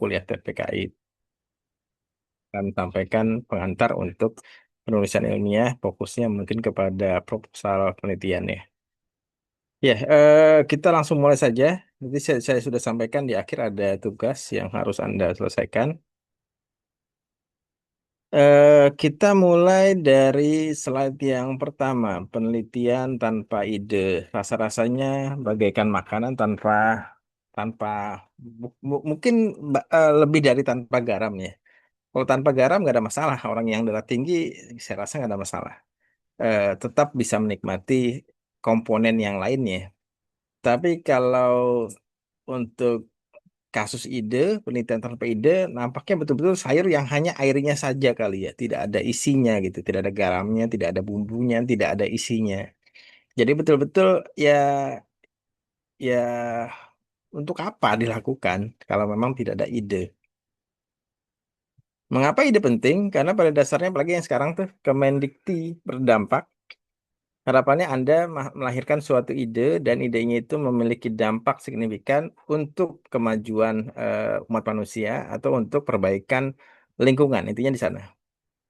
kuliah TPKI. Kami sampaikan pengantar untuk penulisan ilmiah, fokusnya mungkin kepada proposal penelitian ya. Ya, kita langsung mulai saja. Nanti saya sudah sampaikan di akhir ada tugas yang harus Anda selesaikan. Kita mulai dari slide yang pertama, penelitian tanpa ide. Rasa-rasanya bagaikan makanan tanpa tanpa mungkin lebih dari tanpa garam ya. Kalau tanpa garam nggak ada masalah. Orang yang darah tinggi saya rasa nggak ada masalah. Tetap bisa menikmati komponen yang lainnya. Tapi kalau untuk kasus ide, penelitian tanpa ide, nampaknya betul-betul sayur yang hanya airnya saja kali ya, tidak ada isinya gitu, tidak ada garamnya, tidak ada bumbunya, tidak ada isinya. Jadi betul-betul ya ya untuk apa dilakukan kalau memang tidak ada ide? Mengapa ide penting? Karena pada dasarnya apalagi yang sekarang tuh Kemendikti berdampak. Harapannya Anda melahirkan suatu ide dan idenya itu memiliki dampak signifikan untuk kemajuan umat manusia atau untuk perbaikan lingkungan. Intinya di sana.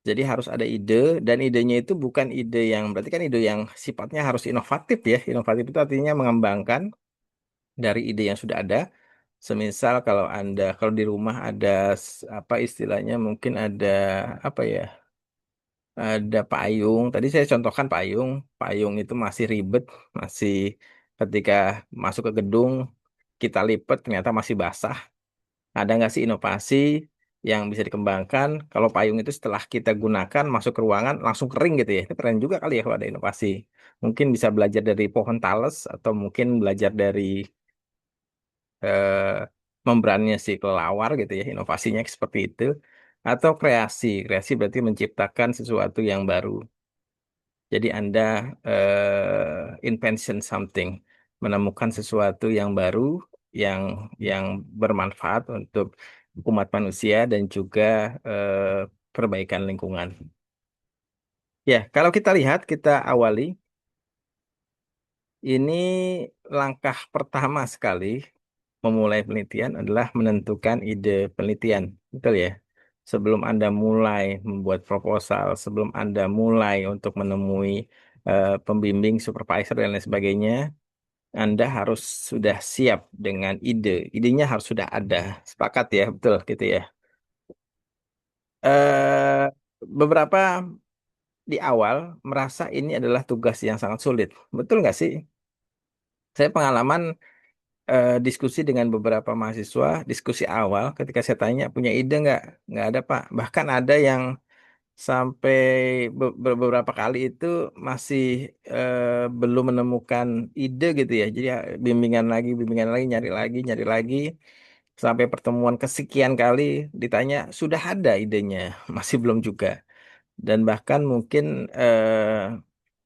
Jadi harus ada ide dan idenya itu bukan ide yang berarti kan ide yang sifatnya harus inovatif ya. Inovatif itu artinya mengembangkan dari ide yang sudah ada. Semisal kalau di rumah ada apa istilahnya mungkin ada apa ya? Ada payung. Tadi saya contohkan payung. Payung itu masih ribet, masih ketika masuk ke gedung kita lipat ternyata masih basah. Ada nggak sih inovasi yang bisa dikembangkan? Kalau payung itu setelah kita gunakan masuk ke ruangan langsung kering gitu ya. Itu keren juga kali ya kalau ada inovasi. Mungkin bisa belajar dari pohon tales atau mungkin belajar dari eh, membrannya si kelelawar gitu ya. Inovasinya seperti itu. Atau kreasi. Kreasi berarti menciptakan sesuatu yang baru. Jadi Anda invention something, menemukan sesuatu yang baru, yang yang bermanfaat untuk umat manusia dan juga perbaikan lingkungan. Ya, kalau kita lihat, kita awali. Ini langkah pertama sekali memulai penelitian adalah menentukan ide penelitian. Betul ya? Sebelum Anda mulai membuat proposal, sebelum Anda mulai untuk menemui pembimbing, supervisor, dan lain sebagainya, Anda harus sudah siap dengan ide. Idenya harus sudah ada. Sepakat ya? Betul gitu ya. eh Beberapa di awal merasa ini adalah tugas yang sangat sulit. Betul nggak sih? Saya pengalaman diskusi dengan beberapa mahasiswa, diskusi awal ketika saya tanya punya ide nggak ada Pak. Bahkan ada yang sampai beberapa kali itu masih belum menemukan ide gitu ya. Jadi bimbingan lagi, nyari lagi, sampai pertemuan kesekian kali ditanya sudah ada idenya, masih belum juga. Dan bahkan mungkin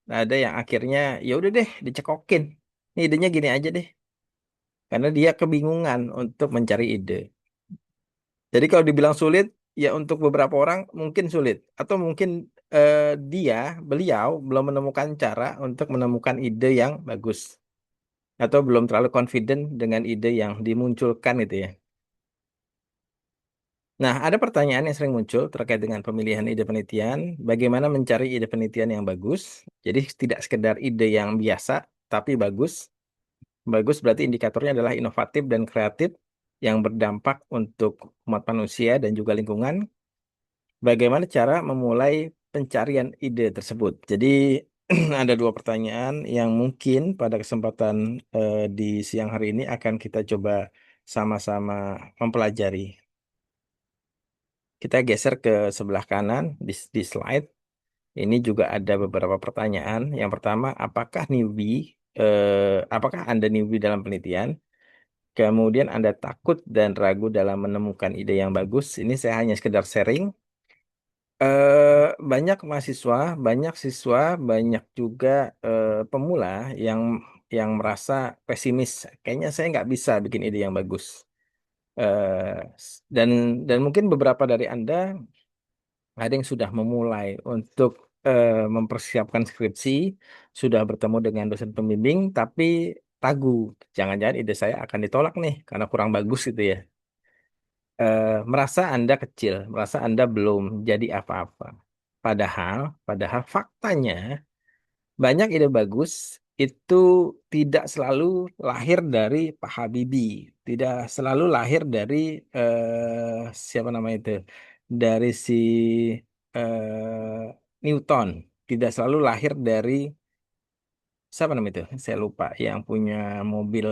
ada yang akhirnya ya udah deh dicekokin. Ini idenya gini aja deh karena dia kebingungan untuk mencari ide. Jadi kalau dibilang sulit, ya untuk beberapa orang mungkin sulit, atau mungkin eh, beliau belum menemukan cara untuk menemukan ide yang bagus, atau belum terlalu confident dengan ide yang dimunculkan itu ya. Nah, ada pertanyaan yang sering muncul terkait dengan pemilihan ide penelitian, bagaimana mencari ide penelitian yang bagus. Jadi tidak sekedar ide yang biasa, tapi bagus. Bagus berarti indikatornya adalah inovatif dan kreatif yang berdampak untuk umat manusia dan juga lingkungan. Bagaimana cara memulai pencarian ide tersebut? Jadi ada dua pertanyaan yang mungkin pada kesempatan di siang hari ini akan kita coba sama-sama mempelajari. Kita geser ke sebelah kanan di slide. Ini juga ada beberapa pertanyaan. Yang pertama, apakah Anda newbie dalam penelitian? Kemudian Anda takut dan ragu dalam menemukan ide yang bagus. Ini saya hanya sekedar sharing. Banyak mahasiswa, banyak siswa, banyak juga pemula yang merasa pesimis. Kayaknya saya nggak bisa bikin ide yang bagus. Dan dan mungkin beberapa dari Anda ada yang sudah memulai untuk mempersiapkan skripsi, sudah bertemu dengan dosen pembimbing, tapi ragu, jangan-jangan ide saya akan ditolak nih karena kurang bagus gitu ya. merasa Anda kecil, merasa Anda belum jadi apa-apa. Padahal, padahal faktanya banyak ide bagus itu tidak selalu lahir dari Pak Habibie, tidak selalu lahir dari siapa nama itu, dari si Newton, tidak selalu lahir dari siapa nama itu, saya lupa, yang punya mobil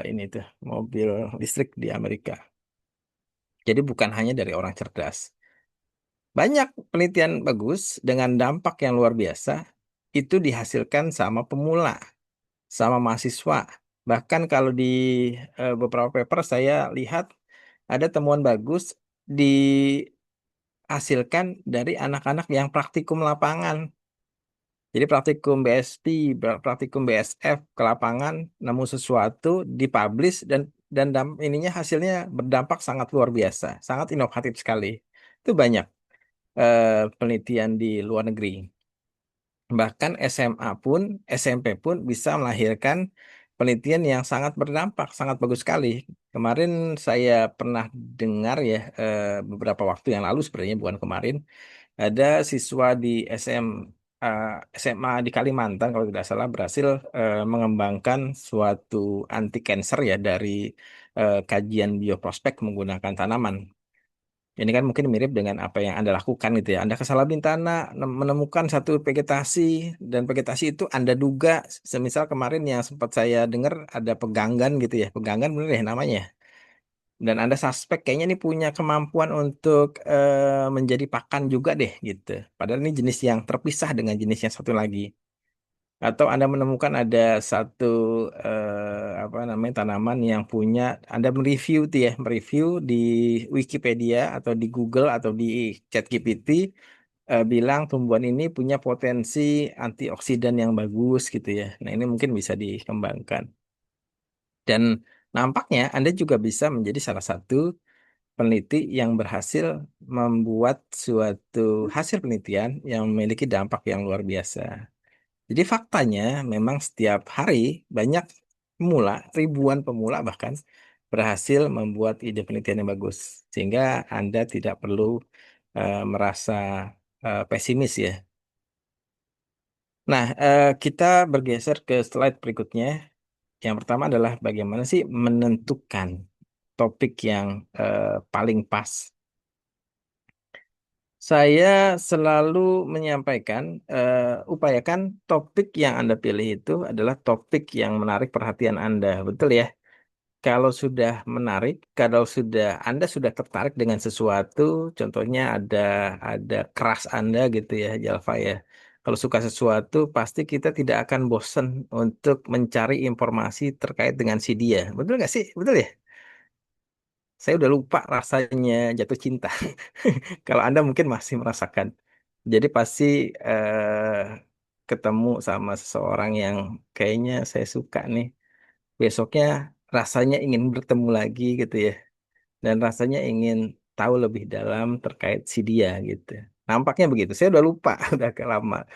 ini tuh, mobil listrik di Amerika. Jadi bukan hanya dari orang cerdas. Banyak penelitian bagus dengan dampak yang luar biasa itu dihasilkan sama pemula, sama mahasiswa. Bahkan kalau di beberapa paper saya lihat ada temuan bagus dihasilkan dari anak-anak yang praktikum lapangan. Jadi praktikum BSP, praktikum BSF ke lapangan, nemu sesuatu, dipublish dan ininya hasilnya berdampak sangat luar biasa, sangat inovatif sekali. Itu banyak penelitian di luar negeri. Bahkan SMA pun, SMP pun bisa melahirkan penelitian yang sangat berdampak, sangat bagus sekali. Kemarin saya pernah dengar ya, beberapa waktu yang lalu sebenarnya, bukan kemarin, ada siswa di eh, SMA di Kalimantan kalau tidak salah berhasil mengembangkan suatu anti cancer ya dari kajian bioprospek menggunakan tanaman. Ini kan mungkin mirip dengan apa yang Anda lakukan gitu ya. Anda ke Salabintana menemukan satu vegetasi dan vegetasi itu Anda duga, semisal kemarin yang sempat saya dengar ada peganggan gitu ya. Peganggan bener ya namanya. Dan Anda suspek kayaknya ini punya kemampuan untuk menjadi pakan juga deh gitu. Padahal ini jenis yang terpisah dengan jenis yang satu lagi. Atau Anda menemukan ada satu apa namanya tanaman yang punya, Anda mereview tuh ya, mereview di Wikipedia atau di Google atau di ChatGPT, bilang tumbuhan ini punya potensi antioksidan yang bagus gitu ya. Nah, ini mungkin bisa dikembangkan. Dan nampaknya Anda juga bisa menjadi salah satu peneliti yang berhasil membuat suatu hasil penelitian yang memiliki dampak yang luar biasa. Jadi faktanya memang setiap hari banyak pemula, ribuan pemula bahkan berhasil membuat ide penelitian yang bagus. Sehingga Anda tidak perlu merasa pesimis ya. Nah, kita bergeser ke slide berikutnya. Yang pertama adalah bagaimana sih menentukan topik yang paling pas. Saya selalu menyampaikan, upayakan topik yang Anda pilih itu adalah topik yang menarik perhatian Anda. Betul ya? Kalau sudah menarik, kalau sudah Anda sudah tertarik dengan sesuatu, contohnya ada keras Anda gitu ya, Jalfa ya. Kalau suka sesuatu, pasti kita tidak akan bosan untuk mencari informasi terkait dengan si dia. Betul nggak sih? Betul ya? Saya udah lupa rasanya jatuh cinta. Kalau Anda mungkin masih merasakan. Jadi pasti ketemu sama seseorang yang kayaknya saya suka nih. Besoknya rasanya ingin bertemu lagi gitu ya. Dan rasanya ingin tahu lebih dalam terkait si dia gitu. Nampaknya begitu. Saya udah lupa, udah agak lama.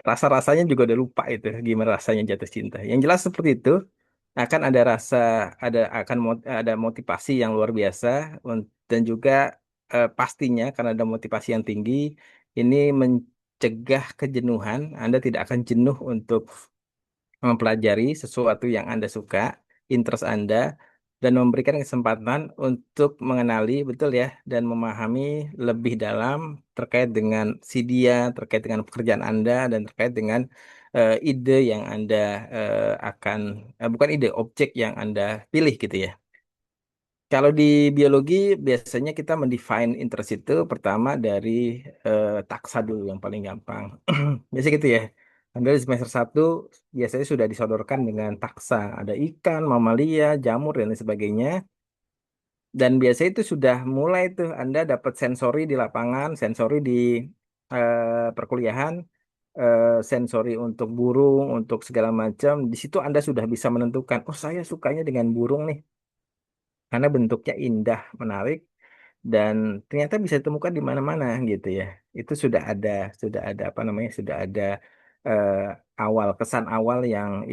Rasa-rasanya juga udah lupa itu gimana rasanya jatuh cinta. Yang jelas seperti itu, akan ada rasa, ada motivasi yang luar biasa, dan juga pastinya karena ada motivasi yang tinggi, ini mencegah kejenuhan. Anda tidak akan jenuh untuk mempelajari sesuatu yang Anda suka, interest Anda, dan memberikan kesempatan untuk mengenali, betul ya, dan memahami lebih dalam terkait dengan si dia, terkait dengan pekerjaan Anda, dan terkait dengan ide yang Anda bukan ide, objek yang Anda pilih gitu ya. Kalau di biologi biasanya kita mendefine interest itu pertama dari taksa dulu yang paling gampang. Biasa gitu ya. Anda di semester satu biasanya sudah disodorkan dengan taksa. Ada ikan, mamalia, jamur, dan lain sebagainya. Dan biasanya itu sudah mulai tuh Anda dapat sensori di lapangan, sensori di perkuliahan, sensori untuk burung, untuk segala macam. Di situ Anda sudah bisa menentukan, oh saya sukanya dengan burung nih karena bentuknya indah, menarik, dan ternyata bisa ditemukan di mana-mana gitu ya. Itu sudah ada apa namanya, sudah ada eh, kesan awal yang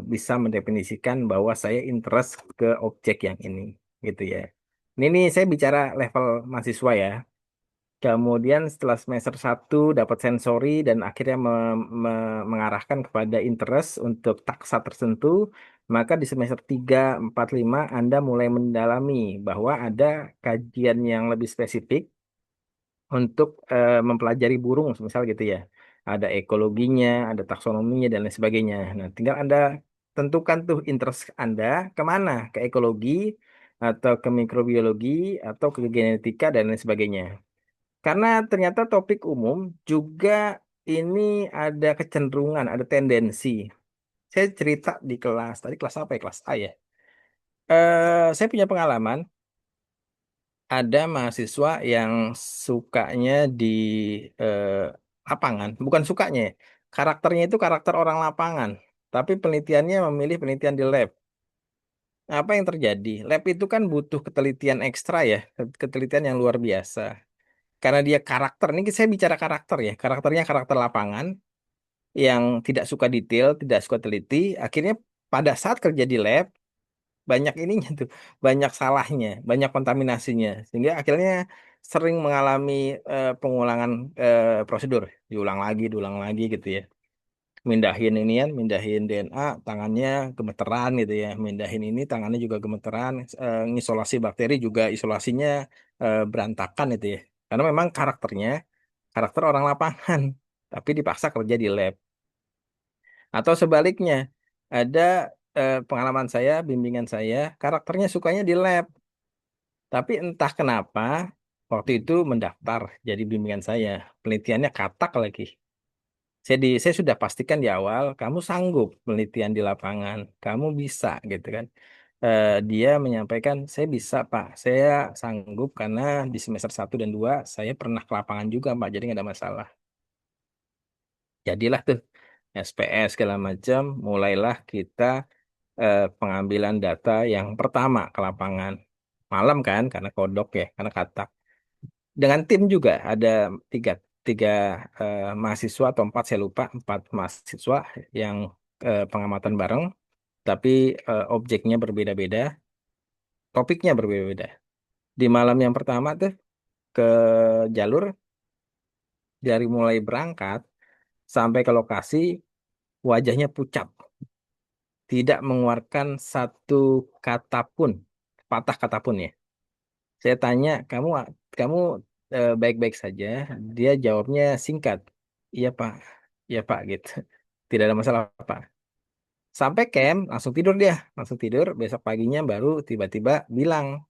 bisa mendefinisikan bahwa saya interest ke objek yang ini. gitu ya. Ini nih saya bicara level mahasiswa ya. Kemudian setelah semester satu dapat sensori dan akhirnya mengarahkan kepada interest untuk taksa tertentu, maka di semester 3, 4, 5 Anda mulai mendalami bahwa ada kajian yang lebih spesifik untuk mempelajari burung, misal gitu ya. Ada ekologinya, ada taksonominya, dan lain sebagainya. Nah, tinggal Anda tentukan tuh interest Anda kemana, ke ekologi, atau ke mikrobiologi, atau ke genetika, dan lain sebagainya. Karena ternyata topik umum juga ini ada kecenderungan, ada tendensi. Saya cerita di kelas, tadi kelas apa ya? Kelas A ya. Saya punya pengalaman, ada mahasiswa yang sukanya di eh, lapangan, bukan sukanya, ya. Karakternya itu karakter orang lapangan, tapi penelitiannya memilih penelitian di lab. Nah, apa yang terjadi? Lab itu kan butuh ketelitian ekstra ya, ketelitian yang luar biasa. Karena dia karakter, ini saya bicara karakter ya, karakternya karakter lapangan yang tidak suka detail, tidak suka teliti, akhirnya pada saat kerja di lab banyak ininya tuh, banyak salahnya, banyak kontaminasinya, sehingga akhirnya sering mengalami pengulangan prosedur, diulang lagi gitu ya. Mindahin inian, mindahin DNA, tangannya gemeteran gitu ya. Mindahin ini, tangannya juga gemeteran. Ngisolasi bakteri juga isolasinya berantakan itu ya. Karena memang karakternya karakter orang lapangan, tapi dipaksa kerja di lab. Atau sebaliknya, ada pengalaman saya, bimbingan saya, karakternya sukanya di lab. Tapi entah kenapa, waktu itu mendaftar jadi bimbingan saya. Penelitiannya katak lagi. Saya sudah pastikan di awal, kamu sanggup penelitian di lapangan. Kamu bisa, gitu kan. Dia menyampaikan, saya bisa, Pak. Saya sanggup karena di semester 1 dan 2 saya pernah ke lapangan juga, Pak. Jadi nggak ada masalah. Jadilah tuh SPS segala macam, mulailah kita pengambilan data yang pertama ke lapangan. Malam kan, karena kodok ya, karena katak. Dengan tim juga ada tiga, tiga mahasiswa atau empat, saya lupa, empat mahasiswa yang pengamatan bareng, tapi objeknya berbeda-beda, topiknya berbeda-beda. Di malam yang pertama tuh ke jalur, dari mulai berangkat sampai ke lokasi, wajahnya pucat, tidak mengeluarkan satu kata pun, patah kata pun ya. Saya tanya, kamu baik-baik saja? Dia jawabnya singkat, iya Pak, iya Pak gitu. Tidak ada masalah Pak. Sampai camp langsung tidur dia, langsung tidur. Besok paginya baru tiba-tiba bilang,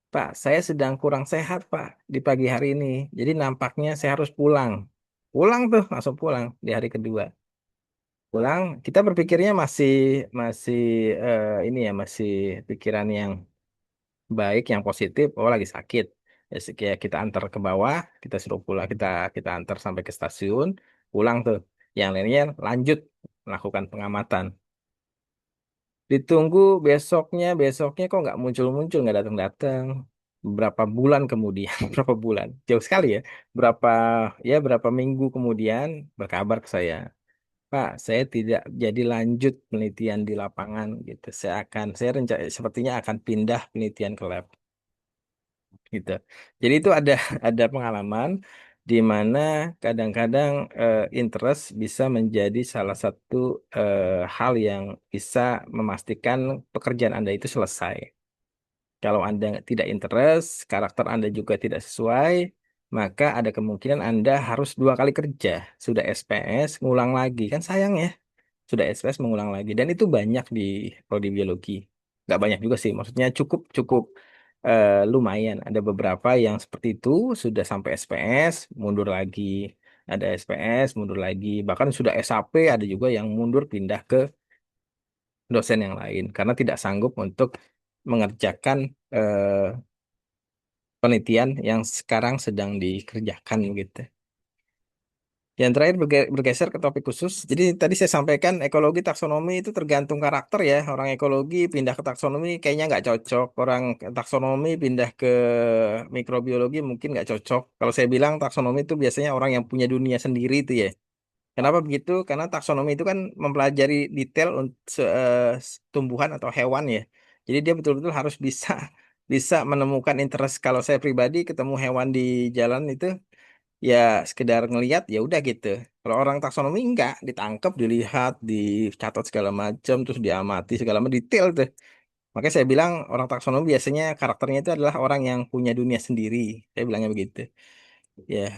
Pak, saya sedang kurang sehat Pak di pagi hari ini. Jadi nampaknya saya harus pulang. Pulang tuh, langsung pulang di hari kedua. Pulang, kita berpikirnya masih masih ini ya, masih pikiran yang baik, yang positif. Oh, lagi sakit, ya kayak kita antar ke bawah, kita suruh pulang, kita kita antar sampai ke stasiun, pulang tuh. Yang lainnya lanjut melakukan pengamatan. Ditunggu besoknya, besoknya kok nggak muncul-muncul, nggak datang-datang. Berapa bulan kemudian, berapa bulan, jauh sekali ya. Berapa ya berapa minggu kemudian berkabar ke saya, Pak, saya tidak jadi lanjut penelitian di lapangan gitu. Saya rencana sepertinya akan pindah penelitian ke lab gitu. Jadi itu ada ada pengalaman di mana kadang-kadang interest bisa menjadi salah satu hal yang bisa memastikan pekerjaan Anda itu selesai. Kalau Anda tidak interest, karakter Anda juga tidak sesuai, maka ada kemungkinan Anda harus 2 kali kerja. Sudah SPS, ngulang lagi. Kan sayang ya. Sudah SPS, mengulang lagi. Dan itu banyak di prodi biologi. Nggak banyak juga sih. Maksudnya cukup cukup lumayan. Ada beberapa yang seperti itu, sudah sampai SPS, mundur lagi. Ada SPS, mundur lagi. Bahkan sudah SAP, ada juga yang mundur pindah ke dosen yang lain. Karena tidak sanggup untuk mengerjakan eh, penelitian yang sekarang sedang dikerjakan gitu. Yang terakhir bergeser ke topik khusus. Jadi tadi saya sampaikan ekologi taksonomi itu tergantung karakter ya. Orang ekologi pindah ke taksonomi kayaknya nggak cocok. Orang taksonomi pindah ke mikrobiologi mungkin nggak cocok. Kalau saya bilang taksonomi itu biasanya orang yang punya dunia sendiri itu ya. Kenapa begitu? Karena taksonomi itu kan mempelajari detail tumbuhan atau hewan ya. Jadi dia betul-betul harus bisa bisa menemukan interest. Kalau saya pribadi ketemu hewan di jalan itu ya sekedar ngelihat ya udah gitu. Kalau orang taksonomi enggak, ditangkap, dilihat, dicatat segala macam, terus diamati segala macam detail tuh. Makanya saya bilang orang taksonomi biasanya karakternya itu adalah orang yang punya dunia sendiri. Saya bilangnya begitu. Ya,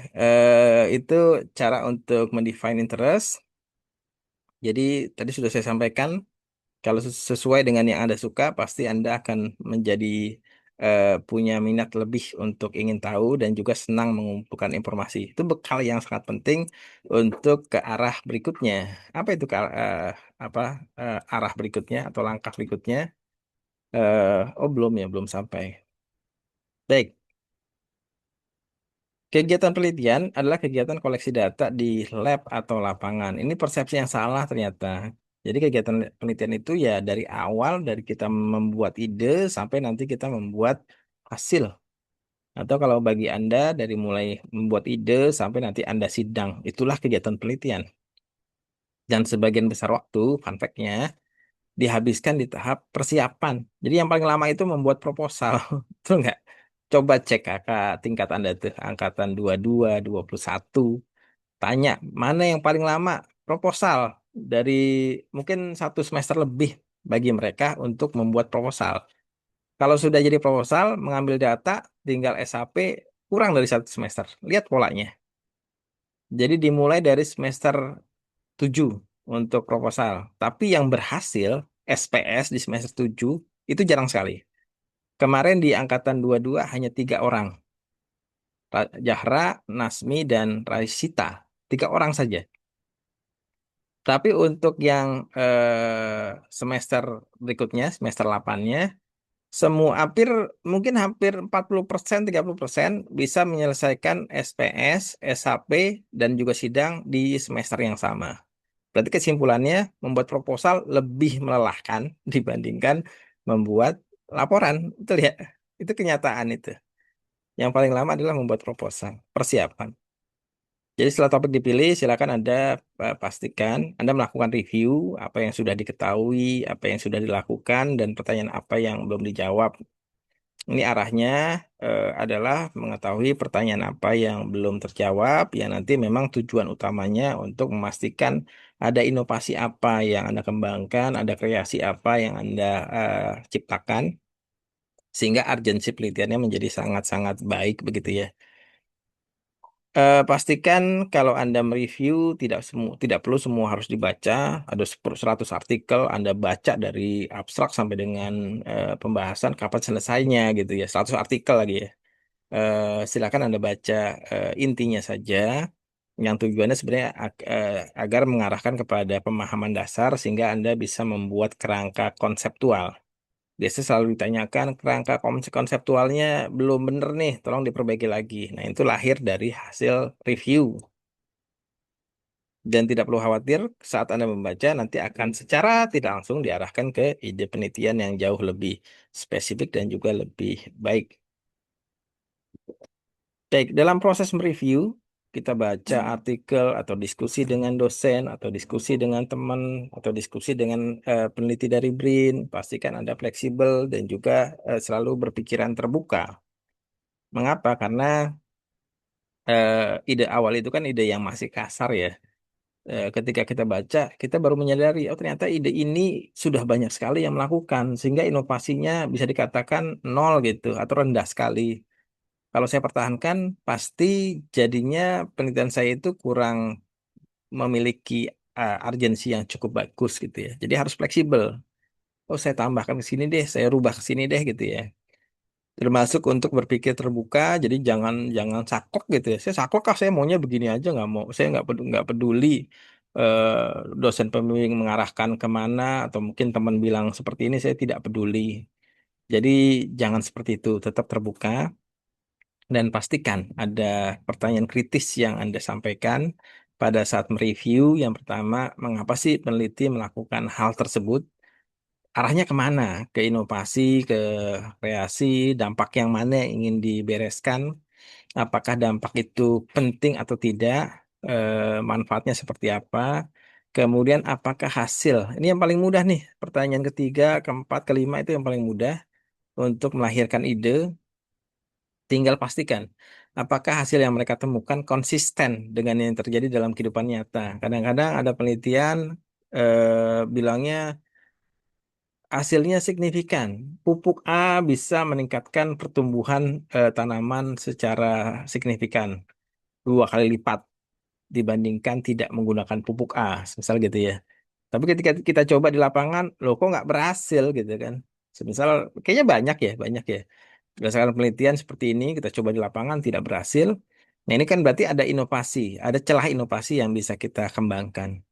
itu cara untuk mendefine interest. Jadi tadi sudah saya sampaikan, kalau sesuai dengan yang Anda suka, pasti Anda akan menjadi punya minat lebih untuk ingin tahu dan juga senang mengumpulkan informasi. Itu bekal yang sangat penting untuk ke arah berikutnya. Apa itu apa arah berikutnya atau langkah berikutnya? Oh belum ya, belum sampai. Baik. Kegiatan penelitian adalah kegiatan koleksi data di lab atau lapangan. Ini persepsi yang salah ternyata. Jadi kegiatan penelitian itu ya dari awal, dari kita membuat ide sampai nanti kita membuat hasil. Atau kalau bagi Anda dari mulai membuat ide sampai nanti Anda sidang. Itulah kegiatan penelitian. Dan sebagian besar waktu, fun fact-nya, dihabiskan di tahap persiapan. Jadi yang paling lama itu membuat proposal. Betul nggak? Coba cek kakak tingkat Anda tuh, angkatan 22, 21. Tanya, mana yang paling lama? Proposal. Dari mungkin 1 semester lebih bagi mereka untuk membuat proposal. Kalau sudah jadi proposal, mengambil data, tinggal SAP, kurang dari 1 semester. Lihat polanya. Jadi dimulai dari semester 7 untuk proposal. Tapi yang berhasil, SPS di semester 7, itu jarang sekali. Kemarin di angkatan 22 hanya 3 orang. Jahra, Nasmi, dan Raisita. 3 orang saja. Tapi untuk yang semester berikutnya, semester 8-nya, semua mungkin hampir 40%, 30% bisa menyelesaikan SPS, SHP, dan juga sidang di semester yang sama. Berarti kesimpulannya, membuat proposal lebih melelahkan dibandingkan membuat laporan. Itu lihat, itu kenyataan itu. Yang paling lama adalah membuat proposal, persiapan. Jadi setelah topik dipilih, silakan Anda pastikan Anda melakukan review apa yang sudah diketahui, apa yang sudah dilakukan, dan pertanyaan apa yang belum dijawab. Ini arahnya adalah mengetahui pertanyaan apa yang belum terjawab, yang nanti memang tujuan utamanya untuk memastikan ada inovasi apa yang Anda kembangkan, ada kreasi apa yang Anda ciptakan, sehingga urgensi penelitiannya menjadi sangat-sangat baik begitu ya. Pastikan kalau Anda mereview tidak perlu semua harus dibaca. Ada 100 artikel Anda baca dari abstrak sampai dengan pembahasan kapan selesainya gitu ya. 100 artikel lagi ya. Silakan Anda baca intinya saja. Yang tujuannya sebenarnya agar mengarahkan kepada pemahaman dasar sehingga Anda bisa membuat kerangka konseptual. Biasanya selalu ditanyakan kerangka konseptualnya belum benar nih, tolong diperbaiki lagi. Nah, itu lahir dari hasil review. Dan tidak perlu khawatir saat Anda membaca nanti akan secara tidak langsung diarahkan ke ide penelitian yang jauh lebih spesifik dan juga lebih baik. Baik, dalam proses mereview, kita baca artikel atau diskusi dengan dosen atau diskusi dengan teman atau diskusi dengan peneliti dari BRIN. Pastikan Anda fleksibel dan juga selalu berpikiran terbuka. Mengapa? Karena eh, ide awal itu kan ide yang masih kasar ya. Ketika kita baca, kita baru menyadari, oh ternyata ide ini sudah banyak sekali yang melakukan, sehingga inovasinya bisa dikatakan nol gitu, atau rendah sekali. Kalau saya pertahankan, pasti jadinya penelitian saya itu kurang memiliki urgensi yang cukup bagus gitu ya. Jadi harus fleksibel. Oh saya tambahkan ke sini deh, saya rubah ke sini deh gitu ya. Termasuk untuk berpikir terbuka, jadi jangan jangan saklek gitu ya. Saya saklek saya maunya begini aja, nggak mau. Saya nggak peduli dosen pembimbing mengarahkan kemana atau mungkin teman bilang seperti ini, saya tidak peduli. Jadi jangan seperti itu, tetap terbuka dan pastikan ada pertanyaan kritis yang Anda sampaikan pada saat mereview. Yang pertama, mengapa sih peneliti melakukan hal tersebut? Arahnya kemana? Ke inovasi, ke kreasi, dampak yang mana yang ingin dibereskan? Apakah dampak itu penting atau tidak? Manfaatnya seperti apa? Kemudian apakah hasil? Ini yang paling mudah nih. Pertanyaan ketiga, keempat, kelima itu yang paling mudah. untuk melahirkan ide, tinggal pastikan apakah hasil yang mereka temukan konsisten dengan yang terjadi dalam kehidupan nyata. Kadang-kadang ada penelitian bilangnya hasilnya signifikan. Pupuk A bisa meningkatkan pertumbuhan tanaman secara signifikan 2 kali lipat dibandingkan tidak menggunakan pupuk A, misal gitu ya. Tapi ketika kita coba di lapangan, loh kok nggak berhasil gitu kan? Semisal kayaknya banyak ya. Berdasarkan penelitian seperti ini, kita coba di lapangan tidak berhasil. Nah ini kan berarti ada inovasi, ada celah inovasi yang bisa kita kembangkan.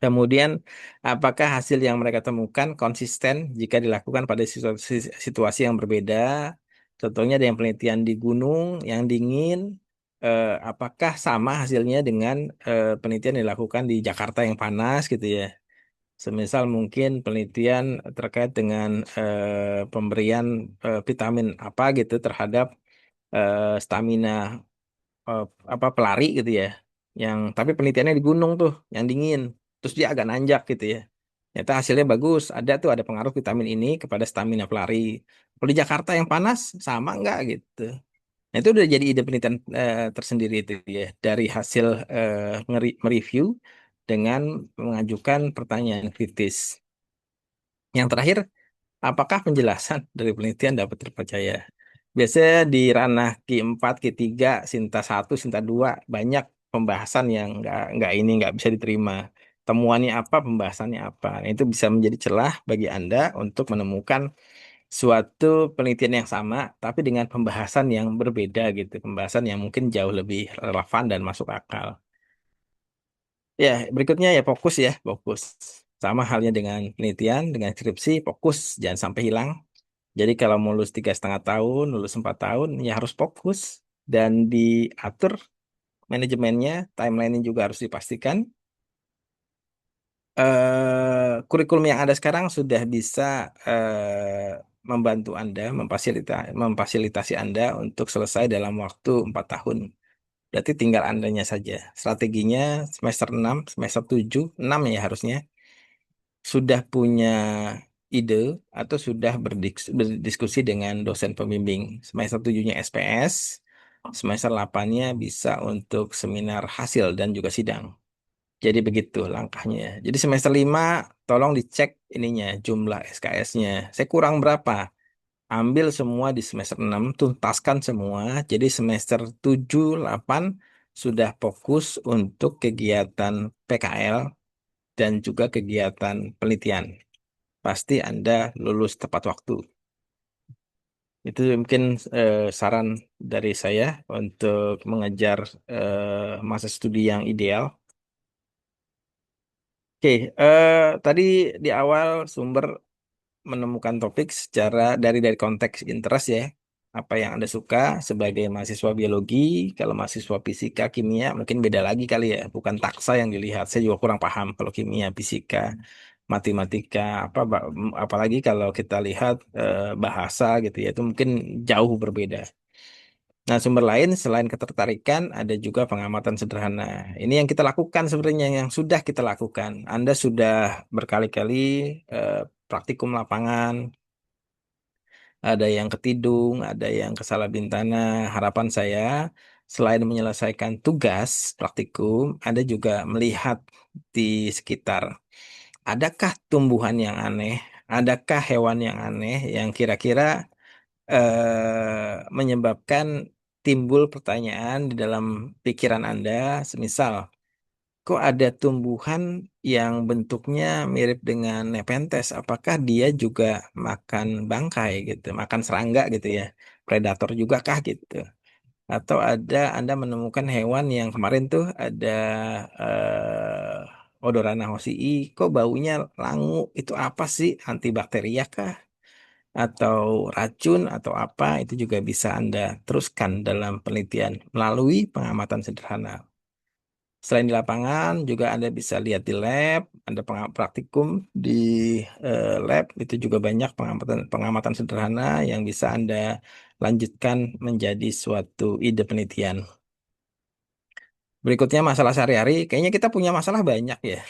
Kemudian, apakah hasil yang mereka temukan konsisten jika dilakukan pada situasi yang berbeda? Contohnya ada yang penelitian di gunung yang dingin, apakah sama hasilnya dengan penelitian yang dilakukan di Jakarta yang panas gitu ya? Semisal mungkin penelitian terkait dengan pemberian vitamin apa gitu terhadap stamina eh, apa pelari gitu ya. Yang tapi penelitiannya di gunung tuh, yang dingin. Terus dia agak nanjak gitu ya. Ternyata hasilnya bagus. Ada pengaruh vitamin ini kepada stamina pelari. Kalau di Jakarta yang panas sama nggak gitu. Nah, itu udah jadi ide penelitian tersendiri itu ya dari hasil mereview dengan mengajukan pertanyaan kritis. Yang terakhir, apakah penjelasan dari penelitian dapat terpercaya? Biasanya di ranah Q4, Q3, Sinta 1, Sinta 2 banyak pembahasan yang nggak bisa diterima. Temuannya apa, pembahasannya apa. Nah, itu bisa menjadi celah bagi Anda untuk menemukan suatu penelitian yang sama, tapi dengan pembahasan yang berbeda gitu. Pembahasan yang mungkin jauh lebih relevan dan masuk akal. Ya, berikutnya ya fokus ya, fokus. Sama halnya dengan penelitian, dengan skripsi, fokus, jangan sampai hilang. Jadi kalau mau lulus 3,5 tahun, lulus 4 tahun, ya harus fokus dan diatur manajemennya, timeline-nya juga harus dipastikan. Kurikulum yang ada sekarang sudah bisa membantu Anda, memfasilitasi Anda untuk selesai dalam waktu 4 tahun. Berarti tinggal Andanya saja. Strateginya semester 6, semester 7, 6 ya harusnya sudah punya ide atau sudah berdiskusi dengan dosen pembimbing. Semester 7-nya SPS, semester 8-nya bisa untuk seminar hasil dan juga sidang. Jadi begitu langkahnya. Jadi semester 5 tolong dicek ininya, jumlah SKS-nya. Saya kurang berapa? Ambil semua di semester 6, tuntaskan semua. Jadi semester 7, 8 sudah fokus untuk kegiatan PKL dan juga kegiatan penelitian. Pasti Anda lulus tepat waktu. Itu mungkin saran dari saya untuk mengejar masa studi yang ideal. Oke, tadi di awal sumber menemukan topik secara dari konteks interest ya. Apa yang Anda suka sebagai mahasiswa biologi, kalau mahasiswa fisika, kimia mungkin beda lagi kali ya. Bukan taksa yang dilihat. Saya juga kurang paham kalau kimia, fisika, matematika, apalagi kalau kita lihat bahasa gitu ya, itu mungkin jauh berbeda. Nah, sumber lain selain ketertarikan ada juga pengamatan sederhana. Ini yang kita lakukan sebenarnya yang sudah kita lakukan. Anda sudah berkali-kali eh, praktikum lapangan, ada yang ke Tidung, ada yang ke Salabintana. Harapan saya selain menyelesaikan tugas praktikum, Anda juga melihat di sekitar. Adakah tumbuhan yang aneh? Adakah hewan yang aneh yang kira-kira menyebabkan timbul pertanyaan di dalam pikiran Anda? Semisal, kok ada tumbuhan yang bentuknya mirip dengan Nepenthes? Apakah dia juga makan bangkai gitu, makan serangga gitu ya? Predator juga kah gitu? Atau Anda menemukan hewan yang kemarin tuh ada Odorana hosii, kok baunya langu? Itu apa sih? Antibakteria kah? Atau racun atau apa? Itu juga bisa Anda teruskan dalam penelitian melalui pengamatan sederhana. Selain di lapangan, juga Anda bisa lihat di lab, ada praktikum di lab, itu juga banyak pengamatan pengamatan sederhana yang bisa Anda lanjutkan menjadi suatu ide penelitian. Berikutnya masalah sehari-hari, kayaknya kita punya masalah banyak ya.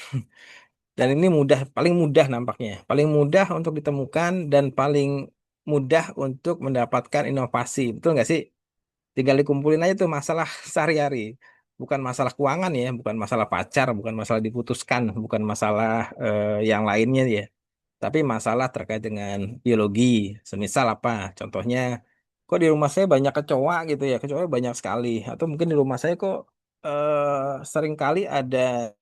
Dan ini paling mudah nampaknya, paling mudah untuk ditemukan dan paling mudah untuk mendapatkan inovasi. Betul nggak sih? Tinggal dikumpulin aja tuh masalah sehari-hari. Bukan masalah keuangan ya, bukan masalah pacar, bukan masalah diputuskan, bukan masalah yang lainnya ya. Tapi masalah terkait dengan biologi. Semisal apa? Contohnya, kok di rumah saya banyak kecoa gitu ya, kecoa banyak sekali. Atau mungkin di rumah saya kok sering kali ada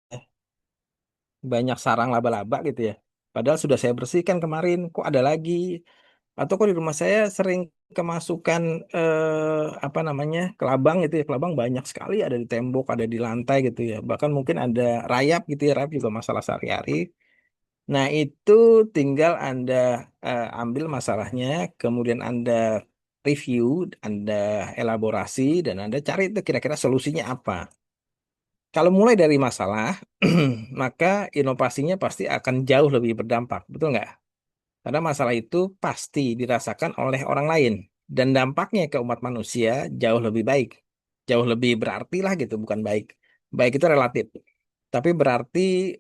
banyak sarang laba-laba gitu ya. Padahal sudah saya bersihkan kemarin, kok ada lagi? Atau kok di rumah saya sering kemasukan apa namanya kelabang gitu ya, kelabang banyak sekali ada di tembok, ada di lantai gitu ya. Bahkan mungkin ada rayap gitu ya, rayap juga masalah sehari-hari. Nah itu tinggal Anda ambil masalahnya, kemudian Anda review, Anda elaborasi, dan Anda cari itu kira-kira solusinya apa. Kalau mulai dari masalah, maka inovasinya pasti akan jauh lebih berdampak, betul nggak? Karena masalah itu pasti dirasakan oleh orang lain. Dan dampaknya ke umat manusia jauh lebih baik. Jauh lebih berarti lah gitu, bukan baik. Baik itu relatif. Tapi berarti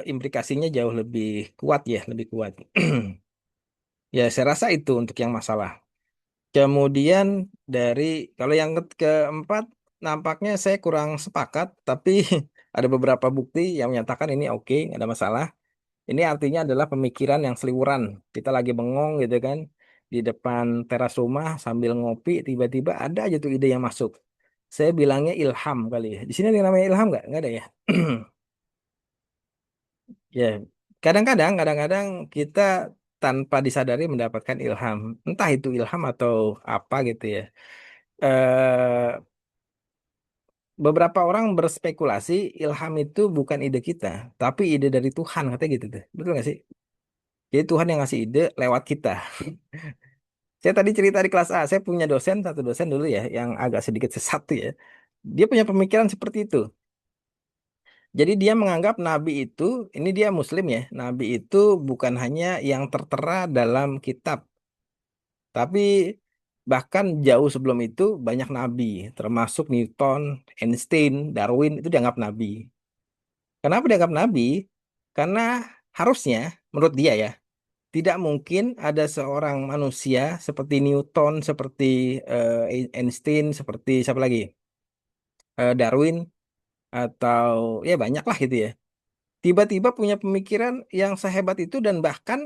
implikasinya jauh lebih kuat ya, lebih kuat. Ya, saya rasa itu untuk yang masalah. Kemudian dari, kalau yang keempat, nampaknya saya kurang sepakat, tapi ada beberapa bukti yang menyatakan ini oke, nggak ada masalah. Ini artinya adalah pemikiran yang seliburan. Kita lagi bengong gitu kan di depan teras rumah sambil ngopi, tiba-tiba ada aja tuh ide yang masuk. Saya bilangnya ilham kali ya. Di sini ada yang namanya ilham nggak? Nggak ada ya. Ya, kadang-kadang kita tanpa disadari mendapatkan ilham. Entah itu ilham atau apa gitu ya. Eh, Beberapa orang berspekulasi ilham itu bukan ide kita, tapi ide dari Tuhan katanya gitu tuh. Betul nggak sih? Jadi Tuhan yang ngasih ide lewat kita. Saya tadi cerita di kelas A, saya punya dosen, satu dosen dulu ya, yang agak sedikit sesat tuh ya. Dia punya pemikiran seperti itu. Jadi dia menganggap nabi itu, ini dia muslim ya, nabi itu bukan hanya yang tertera dalam kitab, tapi bahkan jauh sebelum itu banyak nabi, termasuk Newton, Einstein, Darwin, itu dianggap nabi. Kenapa dianggap nabi? Karena harusnya, menurut dia ya, tidak mungkin ada seorang manusia seperti Newton, seperti Einstein, seperti siapa lagi, Darwin, atau ya banyak lah gitu ya. Tiba-tiba punya pemikiran yang sehebat itu dan bahkan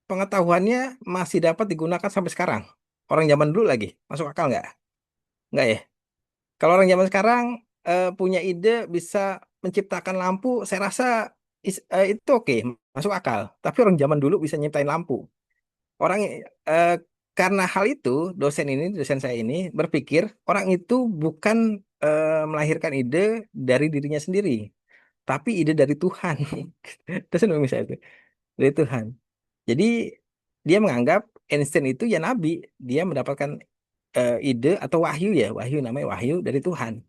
pengetahuannya masih dapat digunakan sampai sekarang. Orang zaman dulu lagi, masuk akal nggak? Nggak ya? Kalau orang zaman sekarang punya ide bisa menciptakan lampu, saya rasa itu oke, masuk akal. Tapi orang zaman dulu bisa nyiptain lampu. Orang eh, karena hal itu, dosen saya ini berpikir orang itu bukan melahirkan ide dari dirinya sendiri, tapi ide dari Tuhan. Dosen bilang saya itu dari Tuhan. Jadi dia menganggap Einstein itu ya nabi, dia mendapatkan ide atau wahyu ya, wahyu namanya wahyu dari Tuhan.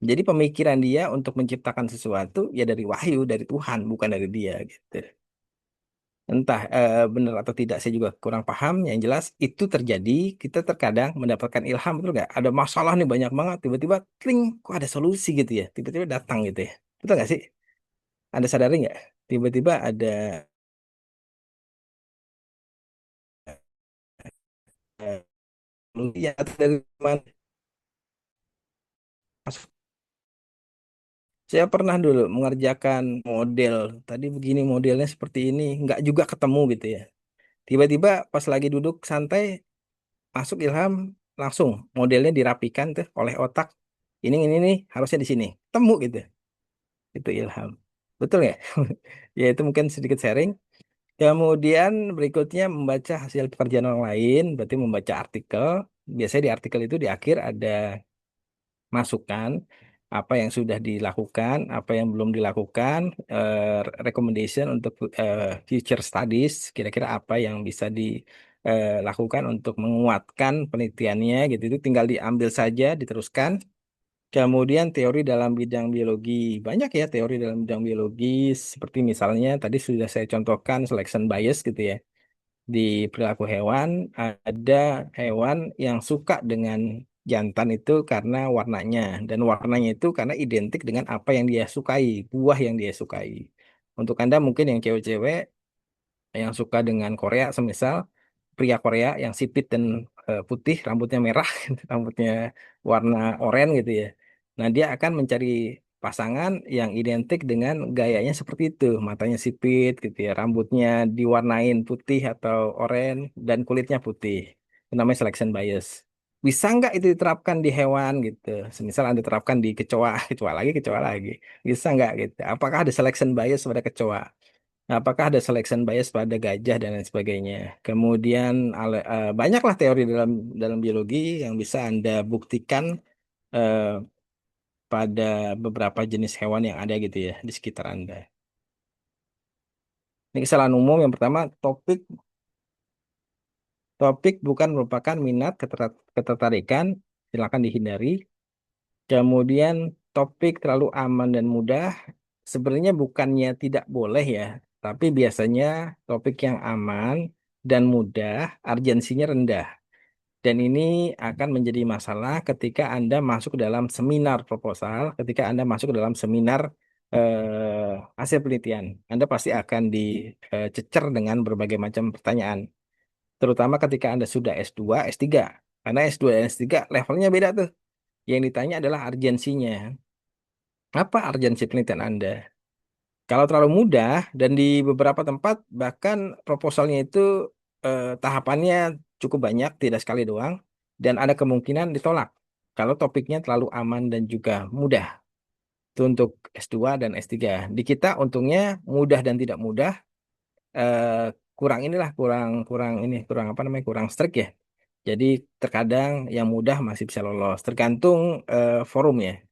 Jadi pemikiran dia untuk menciptakan sesuatu ya dari wahyu dari Tuhan, bukan dari dia gitu. Entah benar atau tidak, saya juga kurang paham. Yang jelas itu terjadi, kita terkadang mendapatkan ilham, betul nggak? Ada masalah nih banyak banget, tiba-tiba, kling, kok ada solusi gitu ya? Tiba-tiba datang gitu ya. Betul nggak sih? Anda sadari nggak? Tiba-tiba ada eh, solusi ya, atau dari mana? Saya pernah dulu mengerjakan model, tadi begini modelnya seperti ini, nggak juga ketemu gitu ya. Tiba-tiba pas lagi duduk santai, masuk ilham, langsung modelnya dirapikan tuh oleh otak. Ini nih harusnya di sini. Temu gitu. Itu ilham. Betul ya? Ya itu mungkin sedikit sharing. Kemudian berikutnya membaca hasil pekerjaan orang lain, berarti membaca artikel. Biasanya di artikel itu di akhir ada masukan apa yang sudah dilakukan, apa yang belum dilakukan, recommendation untuk future studies, kira-kira apa yang bisa dilakukan untuk menguatkan penelitiannya gitu. Itu tinggal diambil saja, diteruskan. Kemudian teori dalam bidang biologi. Banyak ya teori dalam bidang biologi, seperti misalnya tadi sudah saya contohkan selection bias gitu ya. Di perilaku hewan, ada hewan yang suka dengan jantan itu karena warnanya. Dan warnanya itu karena identik dengan apa yang dia sukai, buah yang dia sukai. Untuk Anda mungkin yang cewek-cewek yang suka dengan Korea semisal, pria Korea yang sipit dan putih, rambutnya merah, rambutnya warna oranye gitu ya. Nah, dia akan mencari pasangan yang identik dengan gayanya seperti itu, matanya sipit gitu ya, rambutnya diwarnain putih atau oranye dan kulitnya putih. Itu namanya selection bias. Bisa nggak itu diterapkan di hewan gitu? Semisal Anda terapkan di kecoa, kecoa lagi, kecoa lagi. Bisa nggak gitu? Apakah ada selection bias pada kecoa? Nah, apakah ada selection bias pada gajah dan lain sebagainya? Kemudian banyaklah teori dalam dalam biologi yang bisa Anda buktikan eh, pada beberapa jenis hewan yang ada gitu ya di sekitar Anda. Ini kesalahan umum yang pertama, topik topik bukan merupakan minat ketertarikan, silakan dihindari. Kemudian topik terlalu aman dan mudah, sebenarnya bukannya tidak boleh ya, tapi biasanya topik yang aman dan mudah, urgensinya rendah. Dan ini akan menjadi masalah ketika Anda masuk dalam seminar proposal, ketika Anda masuk dalam seminar hasil penelitian. Anda pasti akan dicecer dengan berbagai macam pertanyaan, terutama ketika Anda sudah S2, S3. Karena S2 dan S3 levelnya beda tuh. Yang ditanya adalah urgensinya. Apa urgensi penelitian Anda? Kalau terlalu mudah dan di beberapa tempat bahkan proposalnya itu tahapannya cukup banyak, tidak sekali doang, dan ada kemungkinan ditolak kalau topiknya terlalu aman dan juga mudah. Itu untuk S2 dan S3. Di kita untungnya mudah dan tidak mudah, eh, kurang inilah, kurang kurang ini, kurang apa namanya, kurang strict ya. Jadi terkadang yang mudah masih bisa lolos, tergantung forumnya,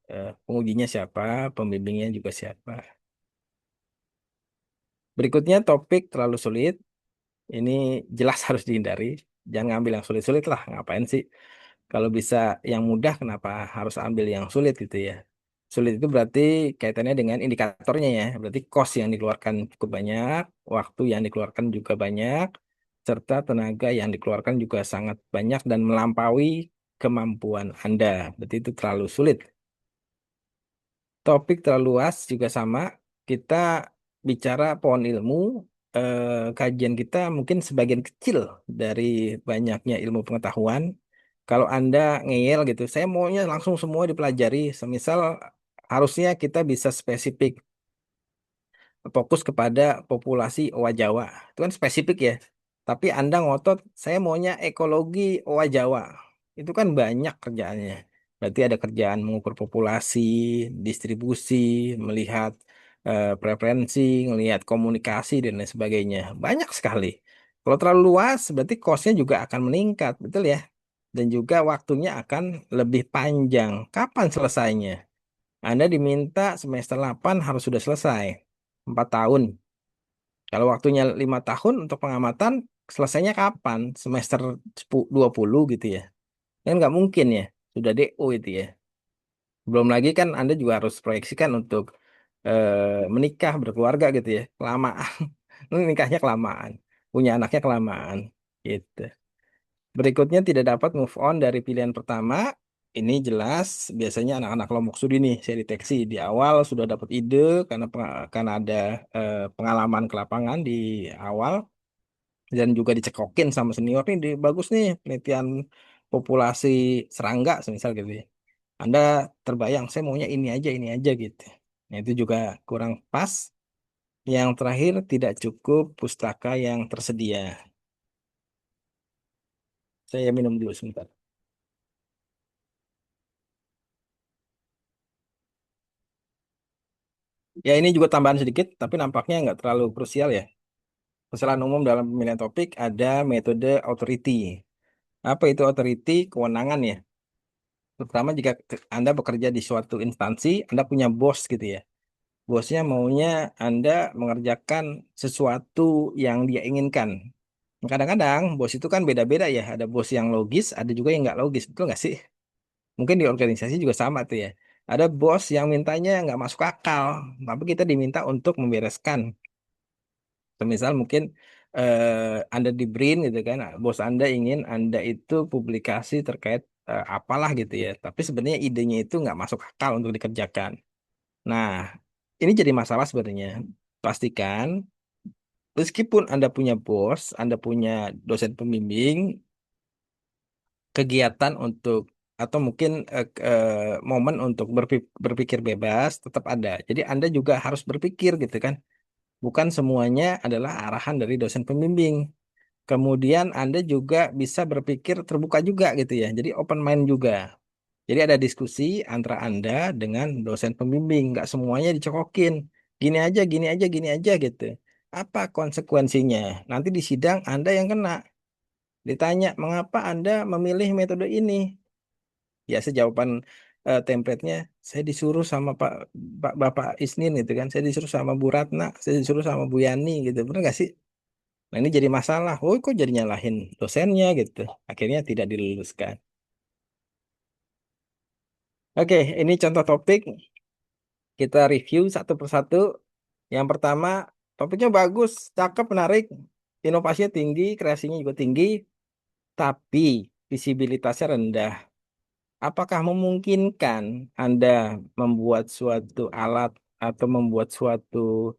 pengujinya siapa, pembimbingnya juga siapa. Berikutnya topik terlalu sulit. Ini jelas harus dihindari. Jangan ambil yang sulit-sulit lah. Ngapain sih? Kalau bisa yang mudah, kenapa harus ambil yang sulit gitu ya? Sulit itu berarti kaitannya dengan indikatornya ya. Berarti cost yang dikeluarkan cukup banyak, waktu yang dikeluarkan juga banyak, serta tenaga yang dikeluarkan juga sangat banyak dan melampaui kemampuan Anda. Berarti itu terlalu sulit. Topik terlalu luas juga sama. Kita bicara pohon ilmu, kajian kita mungkin sebagian kecil dari banyaknya ilmu pengetahuan. Kalau Anda ngeyel gitu, saya maunya langsung semua dipelajari. Semisal harusnya kita bisa spesifik, fokus kepada populasi owa Jawa. Itu kan spesifik ya. Tapi Anda ngotot, saya maunya ekologi owa Jawa. Itu kan banyak kerjaannya. Berarti ada kerjaan mengukur populasi, distribusi, melihat preferensi, melihat komunikasi, dan lain sebagainya. Banyak sekali. Kalau terlalu luas, berarti cost-nya juga akan meningkat, betul ya? Dan juga waktunya akan lebih panjang. Kapan selesainya? Anda diminta semester 8 harus sudah selesai. 4 tahun. Kalau waktunya 5 tahun untuk pengamatan, selesainya kapan? Semester 20 gitu ya. Kan nggak mungkin ya. Sudah DO itu ya. Belum lagi kan Anda juga harus proyeksikan untuk menikah, berkeluarga gitu ya. Kelamaan. Ini nikahnya kelamaan. Punya anaknya kelamaan. Gitu. Berikutnya tidak dapat move on dari pilihan pertama. Ini jelas biasanya anak-anak kelompok studi nih saya deteksi di awal sudah dapat ide karena ada pengalaman ke lapangan di awal dan juga dicekokin sama senior nih bagus nih penelitian populasi serangga semisal gitu ya. Anda terbayang saya maunya ini aja gitu. Nah, itu juga kurang pas. Yang terakhir tidak cukup pustaka yang tersedia. Saya minum dulu sebentar. Ya, ini juga tambahan sedikit, tapi nampaknya nggak terlalu krusial ya. Kesalahan umum dalam pemilihan topik ada metode authority. Apa itu authority? Kewenangan ya. Terutama jika Anda bekerja di suatu instansi, Anda punya bos gitu ya. Bosnya maunya Anda mengerjakan sesuatu yang dia inginkan. Kadang-kadang bos itu kan beda-beda ya. Ada bos yang logis, ada juga yang nggak logis. Betul nggak sih? Mungkin di organisasi juga sama tuh ya. Ada bos yang mintanya nggak masuk akal, tapi kita diminta untuk membereskan. Misal mungkin Anda di BRIN gitu kan, bos Anda ingin Anda itu publikasi terkait apalah gitu ya, tapi sebenarnya idenya itu nggak masuk akal untuk dikerjakan. Nah, ini jadi masalah sebenarnya. Pastikan Meskipun Anda punya bos, Anda punya dosen pembimbing, kegiatan untuk atau mungkin momen untuk berpikir bebas tetap ada. Jadi Anda juga harus berpikir gitu kan. Bukan semuanya adalah arahan dari dosen pembimbing. Kemudian Anda juga bisa berpikir terbuka juga gitu ya. Jadi open mind juga. Jadi ada diskusi antara Anda dengan dosen pembimbing. Nggak semuanya dicokokin. Gini aja, gini aja gitu. Apa konsekuensinya? Nanti di sidang Anda yang kena. Ditanya, mengapa Anda memilih metode ini? Biasa jawaban template-nya, saya disuruh sama Bapak Isnin gitu kan. Saya disuruh sama Bu Ratna, saya disuruh sama Bu Yani gitu. Benar nggak sih? Nah ini jadi masalah. Oh kok jadi nyalahin dosennya gitu. Akhirnya tidak diluluskan. Oke, ini contoh topik. Kita review satu persatu. Yang pertama, topiknya bagus, cakep, menarik. Inovasinya tinggi, kreasinya juga tinggi. Tapi visibilitasnya rendah. Apakah memungkinkan Anda membuat suatu alat atau membuat suatu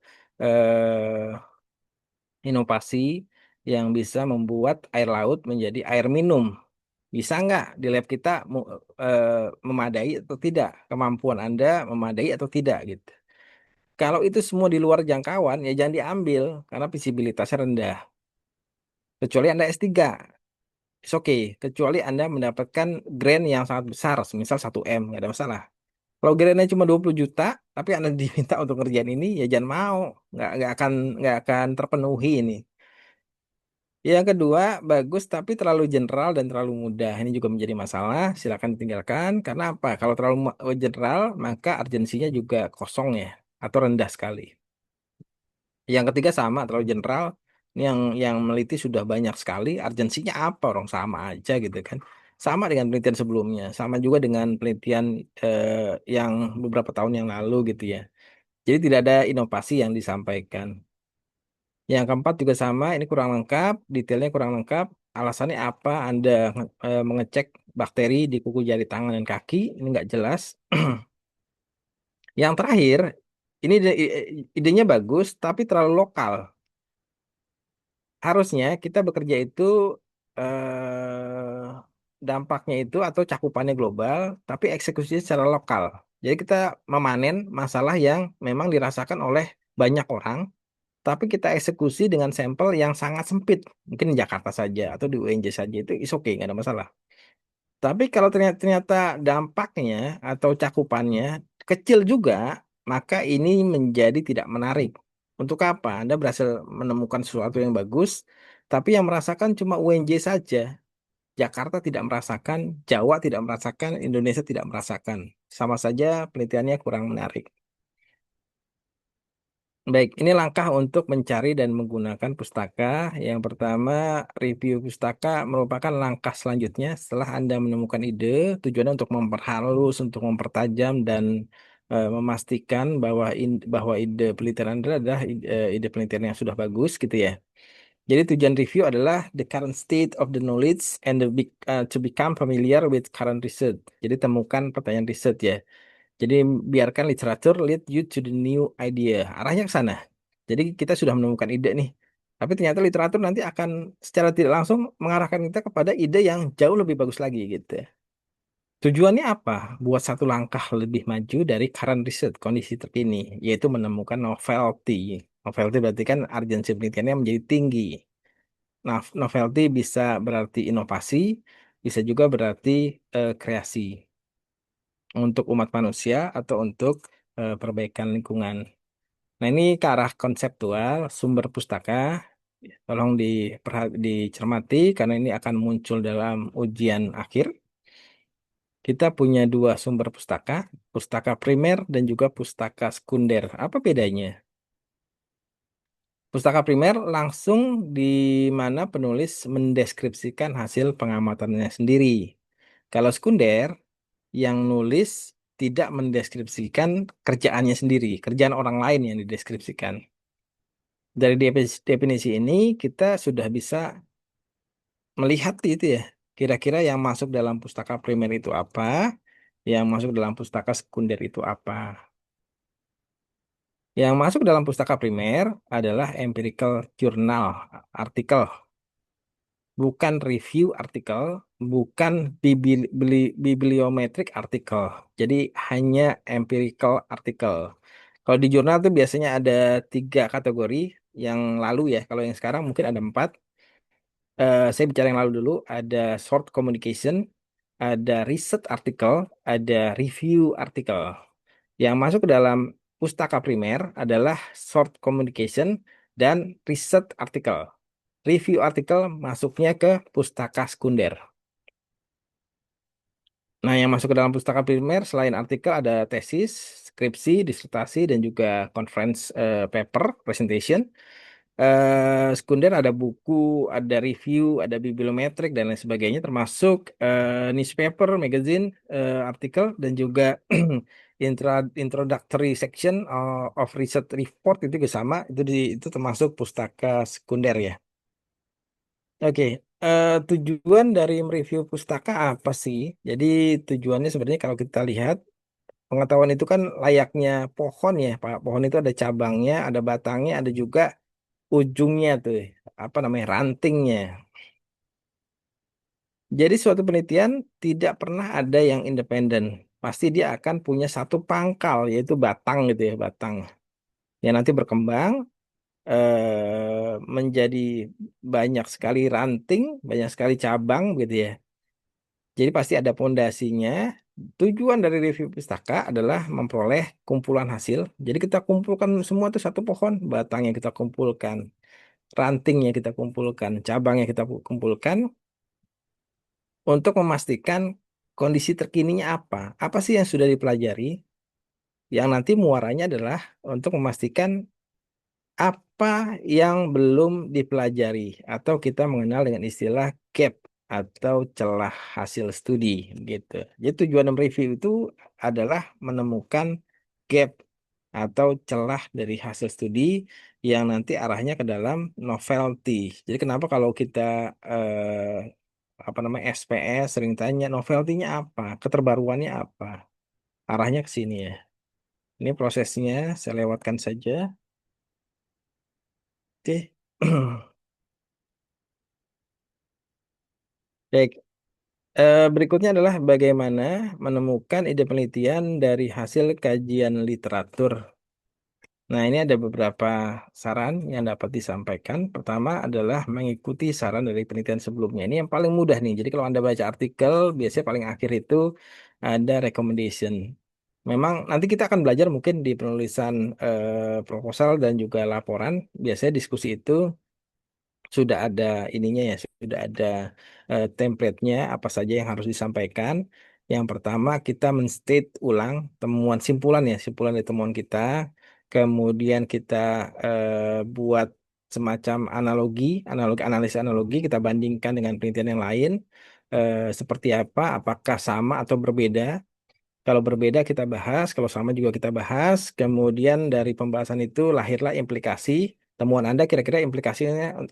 inovasi yang bisa membuat air laut menjadi air minum? Bisa nggak di lab kita eh, memadai atau tidak? Kemampuan Anda memadai atau tidak gitu. Kalau itu semua di luar jangkauan, ya jangan diambil karena visibilitasnya rendah. Kecuali Anda S3. It's okay. Kecuali Anda mendapatkan grant yang sangat besar, misal 1 M, nggak ada masalah. Kalau grade-nya cuma 20 juta, tapi Anda diminta untuk kerjaan ini, ya jangan mau. Nggak akan terpenuhi ini. Yang kedua, bagus tapi terlalu general dan terlalu mudah. Ini juga menjadi masalah. Silakan ditinggalkan. Karena apa? Kalau terlalu general, maka urgensinya juga kosong ya, atau rendah sekali. Yang ketiga sama, terlalu general. Ini yang meliti sudah banyak sekali. Urgensinya apa? Orang sama aja gitu kan. Sama dengan penelitian sebelumnya. Sama juga dengan penelitian yang beberapa tahun yang lalu gitu ya. Jadi tidak ada inovasi yang disampaikan. Yang keempat juga sama, ini kurang lengkap, detailnya kurang lengkap. Alasannya apa? Anda mengecek bakteri di kuku jari tangan dan kaki, ini nggak jelas. Yang terakhir, ini idenya bagus, tapi terlalu lokal. Harusnya kita bekerja itu dampaknya itu atau cakupannya global, tapi eksekusinya secara lokal. Jadi kita memanen masalah yang memang dirasakan oleh banyak orang, tapi kita eksekusi dengan sampel yang sangat sempit. Mungkin di Jakarta saja atau di UNJ saja itu is oke, nggak ada masalah. Tapi kalau ternyata dampaknya atau cakupannya kecil juga, maka ini menjadi tidak menarik. Untuk apa? Anda berhasil menemukan sesuatu yang bagus, tapi yang merasakan cuma UNJ saja. Jakarta tidak merasakan, Jawa tidak merasakan, Indonesia tidak merasakan. Sama saja penelitiannya kurang menarik. Baik, ini langkah untuk mencari dan menggunakan pustaka. Yang pertama, review pustaka merupakan langkah selanjutnya setelah Anda menemukan ide, tujuannya untuk memperhalus, untuk mempertajam dan memastikan bahwa ide penelitian Anda adalah ide penelitian yang sudah bagus gitu ya. Jadi tujuan review adalah the current state of the knowledge and to become familiar with current research. Jadi temukan pertanyaan riset ya. Jadi biarkan literatur lead you to the new idea. Arahnya ke sana. Jadi kita sudah menemukan ide nih. Tapi ternyata literatur nanti akan secara tidak langsung mengarahkan kita kepada ide yang jauh lebih bagus lagi gitu. Tujuannya apa? Buat satu langkah lebih maju dari current research, kondisi terkini, yaitu menemukan novelty. Novelty berarti kan urgensi penelitiannya menjadi tinggi. Nah, novelty bisa berarti inovasi, bisa juga berarti kreasi untuk umat manusia atau untuk perbaikan lingkungan. Nah, ini ke arah konseptual sumber pustaka. Tolong dicermati karena ini akan muncul dalam ujian akhir. Kita punya dua sumber pustaka, pustaka primer dan juga pustaka sekunder. Apa bedanya? Pustaka primer langsung di mana penulis mendeskripsikan hasil pengamatannya sendiri. Kalau sekunder, yang nulis tidak mendeskripsikan kerjaannya sendiri, kerjaan orang lain yang dideskripsikan. Dari definisi ini kita sudah bisa melihat itu ya, kira-kira yang masuk dalam pustaka primer itu apa, yang masuk dalam pustaka sekunder itu apa. Yang masuk dalam pustaka primer adalah empirical journal, artikel, bukan review artikel, bukan bibliometric artikel. Jadi hanya empirical artikel. Kalau di jurnal tuh biasanya ada 3 kategori yang lalu ya. Kalau yang sekarang mungkin ada 4. Saya bicara yang lalu dulu. Ada short communication, ada research article, ada review artikel. Yang masuk ke dalam pustaka primer adalah short communication dan research article. Review artikel masuknya ke pustaka sekunder. Nah, yang masuk ke dalam pustaka primer selain artikel ada tesis, skripsi, disertasi, dan juga conference paper, presentation. Sekunder ada buku, ada review, ada bibliometrik, dan lain sebagainya, termasuk newspaper, magazine, artikel, dan juga introductory section of research report itu juga sama, itu termasuk pustaka sekunder ya. Oke, tujuan dari mereview pustaka apa sih? Jadi tujuannya sebenarnya kalau kita lihat pengetahuan itu kan layaknya pohon ya, Pak. Pohon itu ada cabangnya, ada batangnya, ada juga ujungnya tuh, apa namanya, rantingnya. Jadi suatu penelitian tidak pernah ada yang independen. Pasti dia akan punya satu pangkal, yaitu batang gitu ya, batang. Yang nanti berkembang menjadi banyak sekali ranting, banyak sekali cabang gitu ya. Jadi pasti ada pondasinya. Tujuan dari review pustaka adalah memperoleh kumpulan hasil. Jadi kita kumpulkan semua itu satu pohon, batangnya kita kumpulkan, rantingnya kita kumpulkan, cabangnya kita kumpulkan untuk memastikan kondisi terkininya apa. Apa sih yang sudah dipelajari? Yang nanti muaranya adalah untuk memastikan apa yang belum dipelajari atau kita mengenal dengan istilah gap atau celah hasil studi gitu. Jadi tujuan review itu adalah menemukan gap atau celah dari hasil studi yang nanti arahnya ke dalam novelty. Jadi kenapa kalau kita apa namanya SPS sering tanya novelty-nya apa, keterbaruannya apa, arahnya ke sini ya. Ini prosesnya saya lewatkan saja. Oke. Baik, berikutnya adalah bagaimana menemukan ide penelitian dari hasil kajian literatur. Nah, ini ada beberapa saran yang dapat disampaikan. Pertama adalah mengikuti saran dari penelitian sebelumnya. Ini yang paling mudah nih. Jadi kalau Anda baca artikel, biasanya paling akhir itu ada recommendation. Memang nanti kita akan belajar mungkin di penulisan proposal dan juga laporan. Biasanya diskusi itu sudah ada ininya ya, sudah ada template-nya apa saja yang harus disampaikan. Yang pertama kita menstate ulang temuan simpulan ya, simpulan dari temuan kita. Kemudian kita buat semacam analogi, analisis analogi kita bandingkan dengan penelitian yang lain. Seperti apa, apakah sama atau berbeda? Kalau berbeda kita bahas, kalau sama juga kita bahas. Kemudian dari pembahasan itu lahirlah implikasi. Temuan Anda kira-kira implikasinya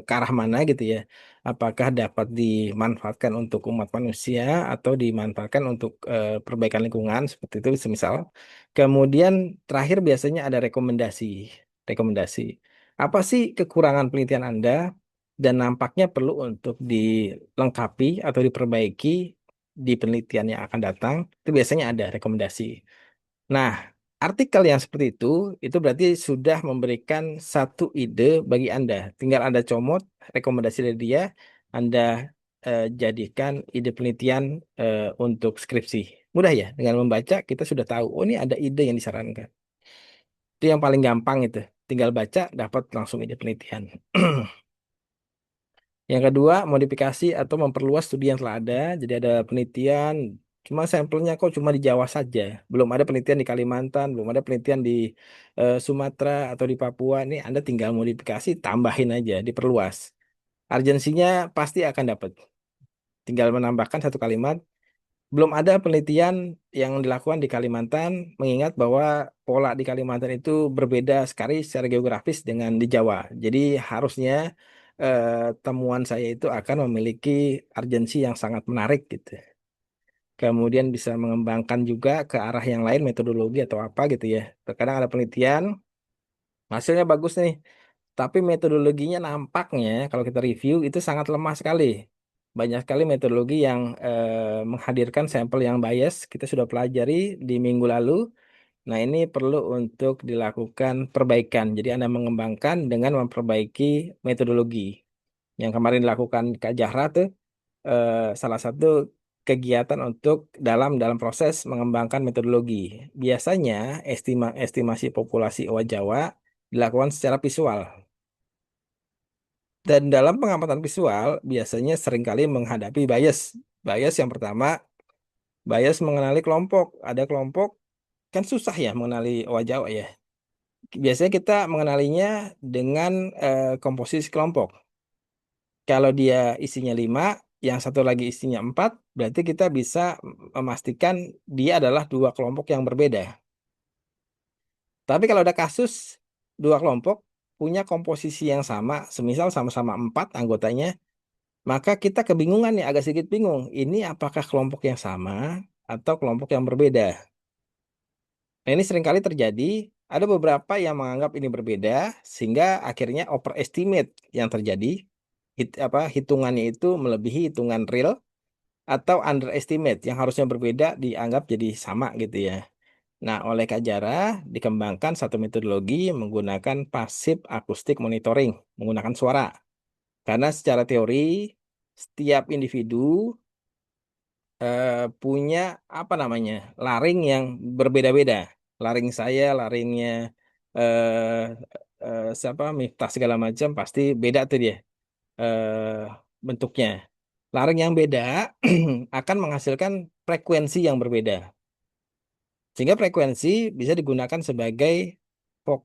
ke arah mana gitu ya. Apakah dapat dimanfaatkan untuk umat manusia atau dimanfaatkan untuk perbaikan lingkungan seperti itu semisal. Kemudian terakhir biasanya ada rekomendasi. Rekomendasi. Apa sih kekurangan penelitian Anda dan nampaknya perlu untuk dilengkapi atau diperbaiki di penelitian yang akan datang, itu biasanya ada rekomendasi. Nah, artikel yang seperti itu berarti sudah memberikan satu ide bagi Anda. Tinggal Anda comot rekomendasi dari dia, Anda jadikan ide penelitian untuk skripsi. Mudah ya, dengan membaca kita sudah tahu, oh ini ada ide yang disarankan. Itu yang paling gampang itu. Tinggal baca, dapat langsung ide penelitian. Yang kedua, modifikasi atau memperluas studi yang telah ada. Jadi ada penelitian, cuma sampelnya kok cuma di Jawa saja. Belum ada penelitian di Kalimantan, belum ada penelitian di Sumatera atau di Papua. Ini Anda tinggal modifikasi, tambahin aja, diperluas. Urgensinya pasti akan dapat. Tinggal menambahkan satu kalimat. Belum ada penelitian yang dilakukan di Kalimantan, mengingat bahwa pola di Kalimantan itu berbeda sekali secara geografis dengan di Jawa. Jadi harusnya temuan saya itu akan memiliki urgensi yang sangat menarik gitu. kemudian bisa mengembangkan juga ke arah yang lain metodologi atau apa gitu ya. Terkadang ada penelitian, hasilnya bagus nih, tapi metodologinya nampaknya kalau kita review itu sangat lemah sekali. Banyak sekali metodologi yang menghadirkan sampel yang bias. Kita sudah pelajari di minggu lalu. Nah, ini perlu untuk dilakukan perbaikan. Jadi Anda mengembangkan dengan memperbaiki metodologi. Yang kemarin dilakukan Kak Jahra tuh salah satu kegiatan untuk dalam proses mengembangkan metodologi. Biasanya estimasi populasi owa Jawa dilakukan secara visual. Dan dalam pengamatan visual biasanya seringkali menghadapi bias. Bias yang pertama, bias mengenali kelompok. Ada kelompok kan susah ya mengenali owa Jawa ya. Biasanya kita mengenalinya dengan komposisi kelompok. Kalau dia isinya 5, yang satu lagi isinya 4, berarti kita bisa memastikan dia adalah dua kelompok yang berbeda. Tapi kalau ada kasus dua kelompok punya komposisi yang sama, semisal sama-sama 4 anggotanya, maka kita kebingungan nih, agak sedikit bingung. Ini apakah kelompok yang sama atau kelompok yang berbeda? Nah, ini seringkali terjadi. Ada beberapa yang menganggap ini berbeda, sehingga akhirnya overestimate yang terjadi. Hitungannya itu melebihi hitungan real atau underestimate yang harusnya berbeda dianggap jadi sama gitu ya. Nah, oleh Kak Jara dikembangkan satu metodologi menggunakan passive acoustic monitoring, menggunakan suara. Karena secara teori setiap individu punya apa namanya laring yang berbeda-beda. Laring saya, laringnya eh, siapa Miftah segala macam pasti beda tuh dia bentuknya. Laring yang beda akan menghasilkan frekuensi yang berbeda. Sehingga frekuensi bisa digunakan sebagai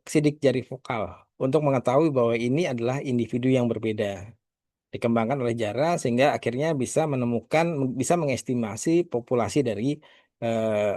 sidik jari vokal untuk mengetahui bahwa ini adalah individu yang berbeda. Dikembangkan oleh Jara sehingga akhirnya bisa mengestimasi populasi dari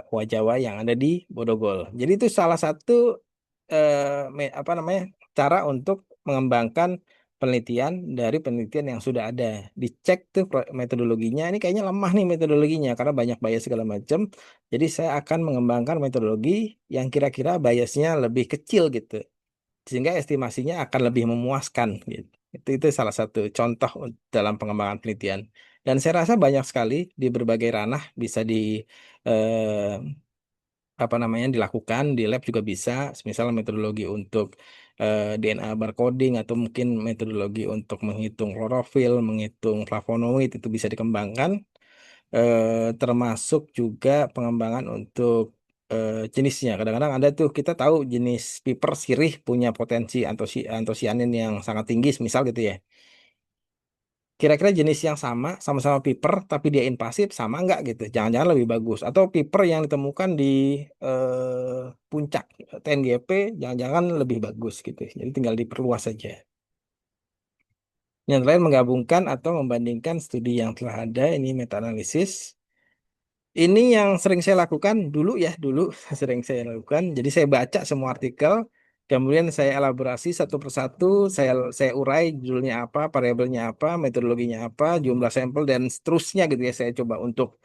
Owa Jawa yang ada di Bodogol. Jadi itu salah satu apa namanya cara untuk mengembangkan penelitian dari penelitian yang sudah ada. Dicek tuh metodologinya. Ini kayaknya lemah nih metodologinya karena banyak bias segala macam. Jadi saya akan mengembangkan metodologi yang kira-kira biasnya lebih kecil gitu sehingga estimasinya akan lebih memuaskan gitu. Itu salah satu contoh dalam pengembangan penelitian. Dan saya rasa banyak sekali di berbagai ranah bisa eh, apa namanya dilakukan di lab juga bisa, misalnya metodologi untuk DNA barcoding atau mungkin metodologi untuk menghitung klorofil, menghitung flavonoid itu bisa dikembangkan, termasuk juga pengembangan untuk jenisnya. Kadang-kadang ada tuh kita tahu jenis piper sirih punya potensi antosianin yang sangat tinggi, misal gitu ya. Kira-kira jenis yang sama-sama piper, tapi dia invasif, sama nggak gitu? Jangan-jangan lebih bagus. Atau piper yang ditemukan di puncak TNGP, jangan-jangan lebih bagus gitu. Jadi tinggal diperluas saja. Yang lain menggabungkan atau membandingkan studi yang telah ada, ini meta-analisis. Ini yang sering saya lakukan dulu sering saya lakukan. Jadi saya baca semua artikel, kemudian saya elaborasi satu persatu, saya urai judulnya apa, variabelnya apa, metodologinya apa, jumlah sampel dan seterusnya gitu ya. Saya coba untuk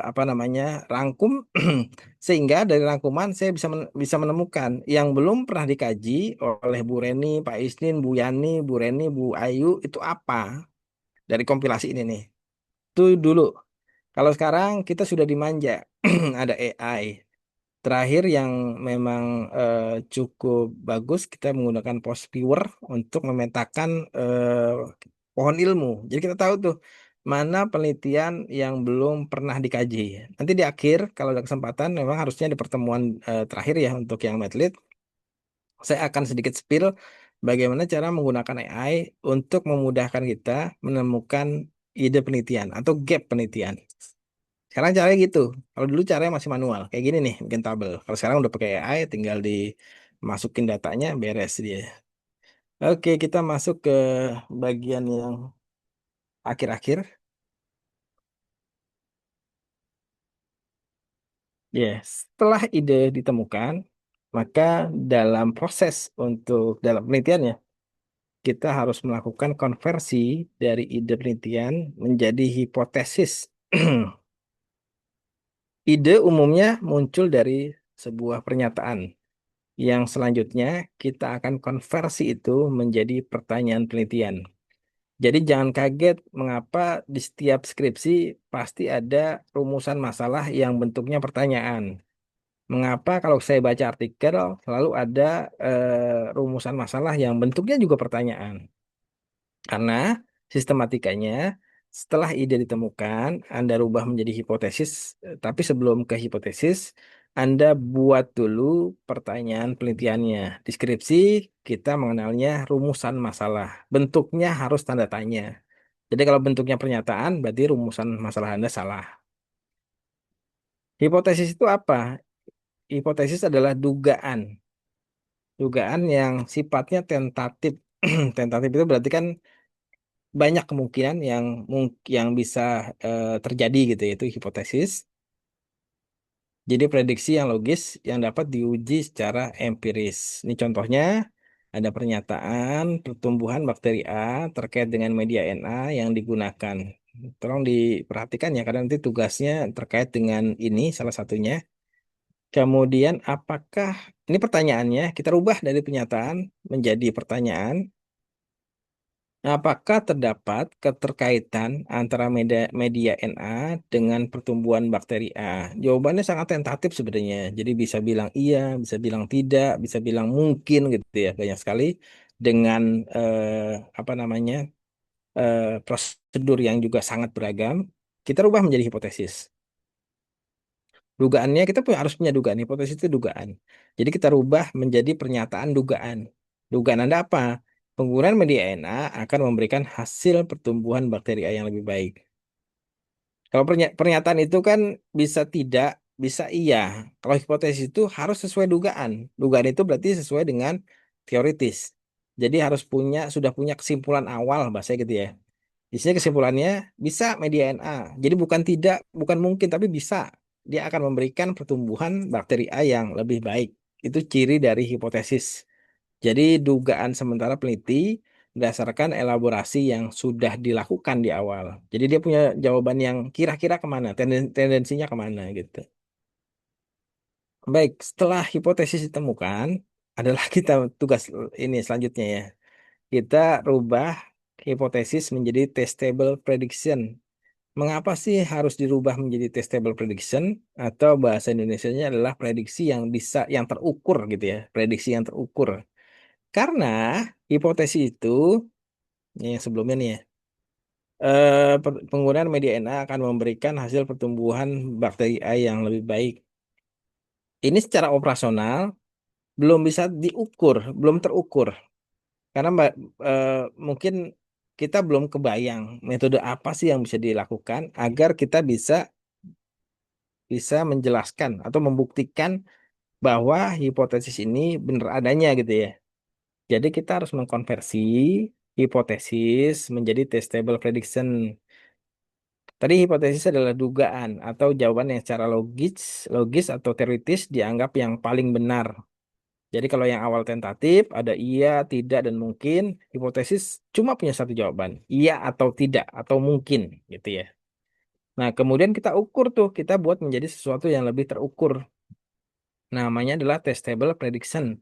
apa namanya rangkum sehingga dari rangkuman saya bisa menemukan yang belum pernah dikaji oleh Bu Reni, Pak Isnin, Bu Yani, Bu Reni, Bu Ayu itu apa dari kompilasi ini nih. Itu dulu. Kalau sekarang kita sudah dimanja, ada AI. Terakhir yang memang eh, cukup bagus, kita menggunakan post viewer untuk memetakan pohon ilmu. Jadi kita tahu tuh mana penelitian yang belum pernah dikaji. Nanti di akhir, kalau ada kesempatan, memang harusnya di pertemuan terakhir ya untuk yang medlit, saya akan sedikit spill bagaimana cara menggunakan AI untuk memudahkan kita menemukan ide penelitian atau gap penelitian. Sekarang caranya gitu. Kalau dulu caranya masih manual. Kayak gini nih, bikin tabel. Kalau sekarang udah pakai AI, tinggal dimasukin datanya, beres dia. Oke, kita masuk ke bagian yang akhir-akhir. Ya, setelah ide ditemukan, maka dalam proses dalam penelitiannya, kita harus melakukan konversi dari ide penelitian menjadi hipotesis. Ide umumnya muncul dari sebuah pernyataan yang selanjutnya kita akan konversi itu menjadi pertanyaan penelitian. Jadi jangan kaget mengapa di setiap skripsi pasti ada rumusan masalah yang bentuknya pertanyaan. Mengapa kalau saya baca artikel selalu ada rumusan masalah yang bentuknya juga pertanyaan? Karena sistematikanya setelah ide ditemukan, Anda rubah menjadi hipotesis, tapi sebelum ke hipotesis, Anda buat dulu pertanyaan penelitiannya. Deskripsi kita mengenalnya rumusan masalah. Bentuknya harus tanda tanya. Jadi kalau bentuknya pernyataan, berarti rumusan masalah Anda salah. Hipotesis itu apa? Hipotesis adalah dugaan. Dugaan yang sifatnya tentatif. Tentatif itu berarti kan banyak kemungkinan yang bisa terjadi gitu ya, itu hipotesis. Jadi prediksi yang logis yang dapat diuji secara empiris. Ini contohnya ada pernyataan pertumbuhan bakteri A terkait dengan media Na yang digunakan. Tolong diperhatikan ya karena nanti tugasnya terkait dengan ini salah satunya. Kemudian apakah ini pertanyaannya kita rubah dari pernyataan menjadi pertanyaan. Apakah terdapat keterkaitan antara media Na dengan pertumbuhan bakteri A? Jawabannya sangat tentatif sebenarnya. Jadi bisa bilang iya, bisa bilang tidak, bisa bilang mungkin gitu ya. Banyak sekali dengan apa namanya prosedur yang juga sangat beragam. Kita rubah menjadi hipotesis. Dugaannya kita harus punya dugaan. Hipotesis itu dugaan. Jadi kita rubah menjadi pernyataan dugaan. Dugaan Anda apa? Penggunaan media Na akan memberikan hasil pertumbuhan bakteri A yang lebih baik. Kalau pernyataan itu kan bisa tidak, bisa iya. Kalau hipotesis itu harus sesuai dugaan. Dugaan itu berarti sesuai dengan teoritis. Jadi harus sudah punya kesimpulan awal bahasa gitu ya. Di sini kesimpulannya bisa media Na. Jadi bukan tidak, bukan mungkin, tapi bisa. Dia akan memberikan pertumbuhan bakteri A yang lebih baik. Itu ciri dari hipotesis. Jadi dugaan sementara peneliti berdasarkan elaborasi yang sudah dilakukan di awal. Jadi dia punya jawaban yang kira-kira kemana, tendensinya kemana gitu. Baik, setelah hipotesis ditemukan, adalah kita tugas ini selanjutnya ya. Kita rubah hipotesis menjadi testable prediction. Mengapa sih harus dirubah menjadi testable prediction atau bahasa Indonesianya adalah prediksi yang bisa yang terukur gitu ya, prediksi yang terukur. Karena hipotesis itu ini yang sebelumnya nih ya, penggunaan media Na akan memberikan hasil pertumbuhan bakteri A yang lebih baik. Ini secara operasional belum bisa diukur, belum terukur. Karena eh, mungkin kita belum kebayang metode apa sih yang bisa dilakukan agar kita bisa bisa menjelaskan atau membuktikan bahwa hipotesis ini benar adanya gitu ya. Jadi kita harus mengkonversi hipotesis menjadi testable prediction. Tadi hipotesis adalah dugaan atau jawaban yang secara logis atau teoritis dianggap yang paling benar. Jadi kalau yang awal tentatif ada iya, tidak, dan mungkin, hipotesis cuma punya satu jawaban, iya atau tidak atau mungkin gitu ya. Nah, kemudian kita ukur tuh, kita buat menjadi sesuatu yang lebih terukur. Namanya adalah testable prediction,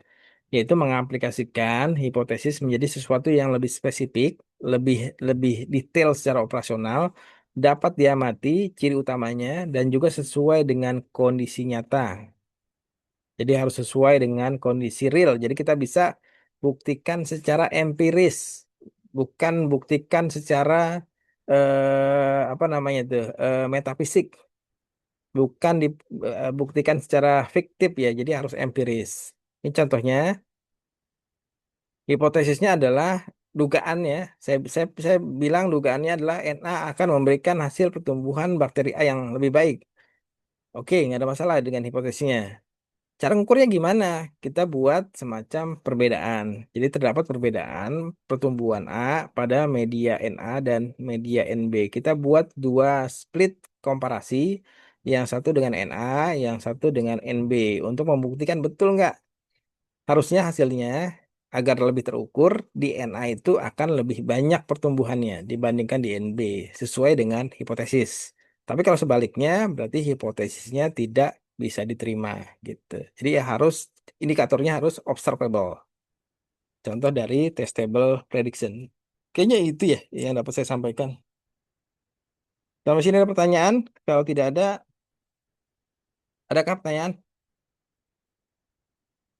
yaitu mengaplikasikan hipotesis menjadi sesuatu yang lebih spesifik, lebih lebih detail secara operasional, dapat diamati ciri utamanya dan juga sesuai dengan kondisi nyata. Jadi harus sesuai dengan kondisi real. Jadi kita bisa buktikan secara empiris, bukan buktikan secara apa namanya itu metafisik, bukan dibuktikan secara fiktif ya. Jadi harus empiris. Ini contohnya, hipotesisnya adalah dugaannya. Saya bilang dugaannya adalah Na akan memberikan hasil pertumbuhan bakteri A yang lebih baik. Oke, nggak ada masalah dengan hipotesisnya. Cara ngukurnya gimana? Kita buat semacam perbedaan. Jadi terdapat perbedaan pertumbuhan A pada media Na dan media Nb. Kita buat dua split komparasi, yang satu dengan Na, yang satu dengan Nb, untuk membuktikan betul nggak harusnya hasilnya agar lebih terukur di Na itu akan lebih banyak pertumbuhannya dibandingkan di Nb sesuai dengan hipotesis. Tapi kalau sebaliknya, berarti hipotesisnya tidak bisa diterima gitu. Jadi ya harus indikatornya harus observable. Contoh dari testable prediction. Kayaknya itu ya yang dapat saya sampaikan. Sampai sini ada pertanyaan? Kalau tidak ada, adakah pertanyaan?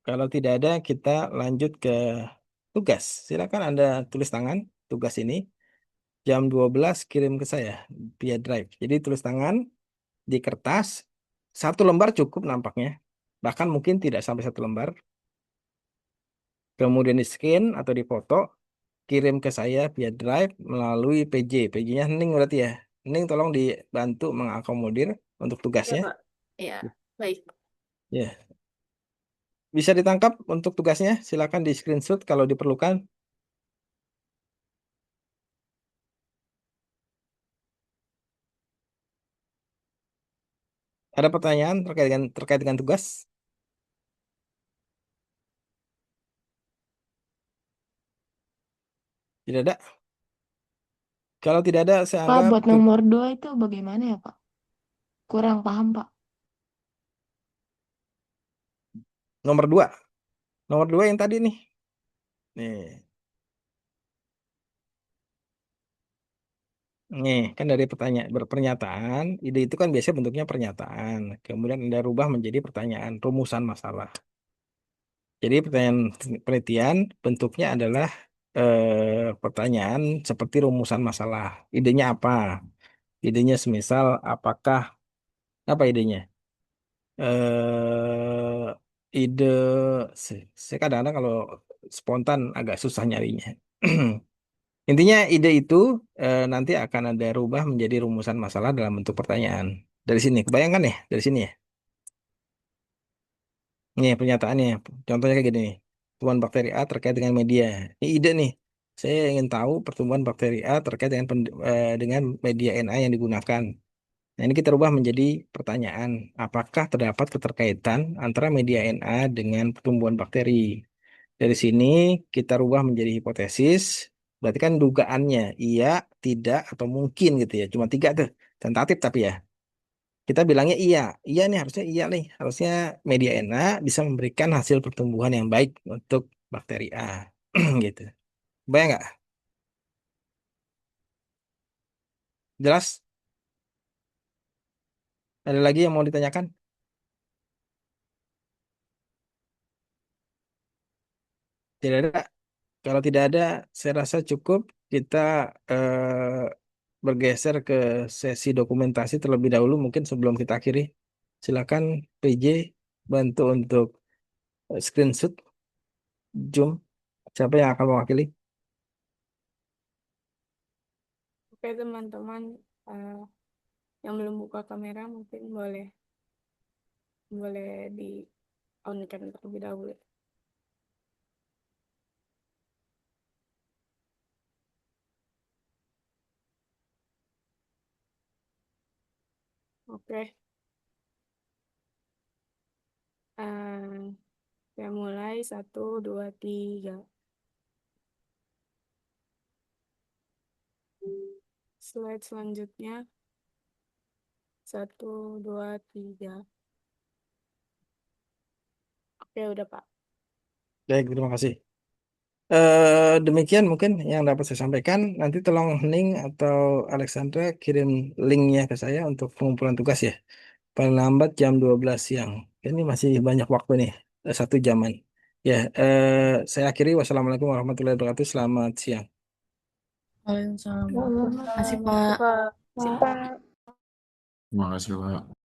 Kalau tidak ada, kita lanjut ke tugas. Silakan Anda tulis tangan tugas ini. Jam 12 kirim ke saya via Drive. Jadi tulis tangan di kertas. Satu lembar cukup nampaknya. Bahkan mungkin tidak sampai satu lembar. Kemudian di scan atau dipoto. Kirim ke saya via Drive melalui PJ. PJ-nya Hening berarti ya. Hening tolong dibantu mengakomodir untuk Ya, tugasnya. Pak. Ya, baik. Ya, bisa ditangkap untuk tugasnya. Silakan di screenshot kalau diperlukan. Ada pertanyaan terkait dengan tugas? Tidak ada. Kalau tidak ada, saya Pak, anggap buat nomor 2 itu bagaimana ya, Pak? Kurang paham, Pak. nomor dua. Nomor dua yang tadi nih. Nih, nih kan dari pernyataan, ide itu kan biasanya bentuknya pernyataan. Kemudian Anda rubah menjadi pertanyaan, rumusan masalah. Jadi pertanyaan penelitian bentuknya adalah pertanyaan seperti rumusan masalah. Idenya apa? Idenya semisal apakah apa idenya? Ide saya kadang-kadang kalau spontan agak susah nyarinya. Intinya ide itu nanti akan ada rubah menjadi rumusan masalah dalam bentuk pertanyaan. Dari sini, kebayangkan ya? Dari sini ya. Ini pernyataannya. Contohnya kayak gini nih. Pertumbuhan bakteri A terkait dengan media. Ini ide nih. Saya ingin tahu pertumbuhan bakteri A terkait dengan media Na yang digunakan. Nah, ini kita rubah menjadi pertanyaan. Apakah terdapat keterkaitan antara media Na dengan pertumbuhan bakteri? Dari sini kita rubah menjadi hipotesis. Berarti kan dugaannya iya, tidak, atau mungkin gitu ya. Cuma tiga tuh. Tentatif tapi ya. Kita bilangnya iya. Iya nih harusnya iya nih. Harusnya media Na bisa memberikan hasil pertumbuhan yang baik untuk bakteri A. Gitu. Bayang nggak? Jelas? Ada lagi yang mau ditanyakan? Tidak ada. Kalau tidak ada, saya rasa cukup kita bergeser ke sesi dokumentasi terlebih dahulu mungkin sebelum kita akhiri. Silakan PJ bantu untuk screenshot Zoom. Siapa yang akan mewakili? Oke, teman-teman, eh, yang belum buka kamera mungkin boleh boleh di on-kan terlebih dahulu. Oke, eh, saya mulai 1, 2, 3. Slide selanjutnya 1, 2, 3. Oke, udah Pak. Baik, terima kasih. Demikian mungkin yang dapat saya sampaikan. Nanti tolong Ning atau Alexandra kirim linknya ke saya untuk pengumpulan tugas ya. Paling lambat jam 12 siang. Ini masih banyak waktu nih, 1 jaman. Ya, saya akhiri. Wassalamualaikum warahmatullahi wabarakatuh. Selamat siang. Waalaikumsalam. Makasih, Waalaikumsalam. Pak. Pak. Sip, Pak. Pak. Terima kasih, Pak.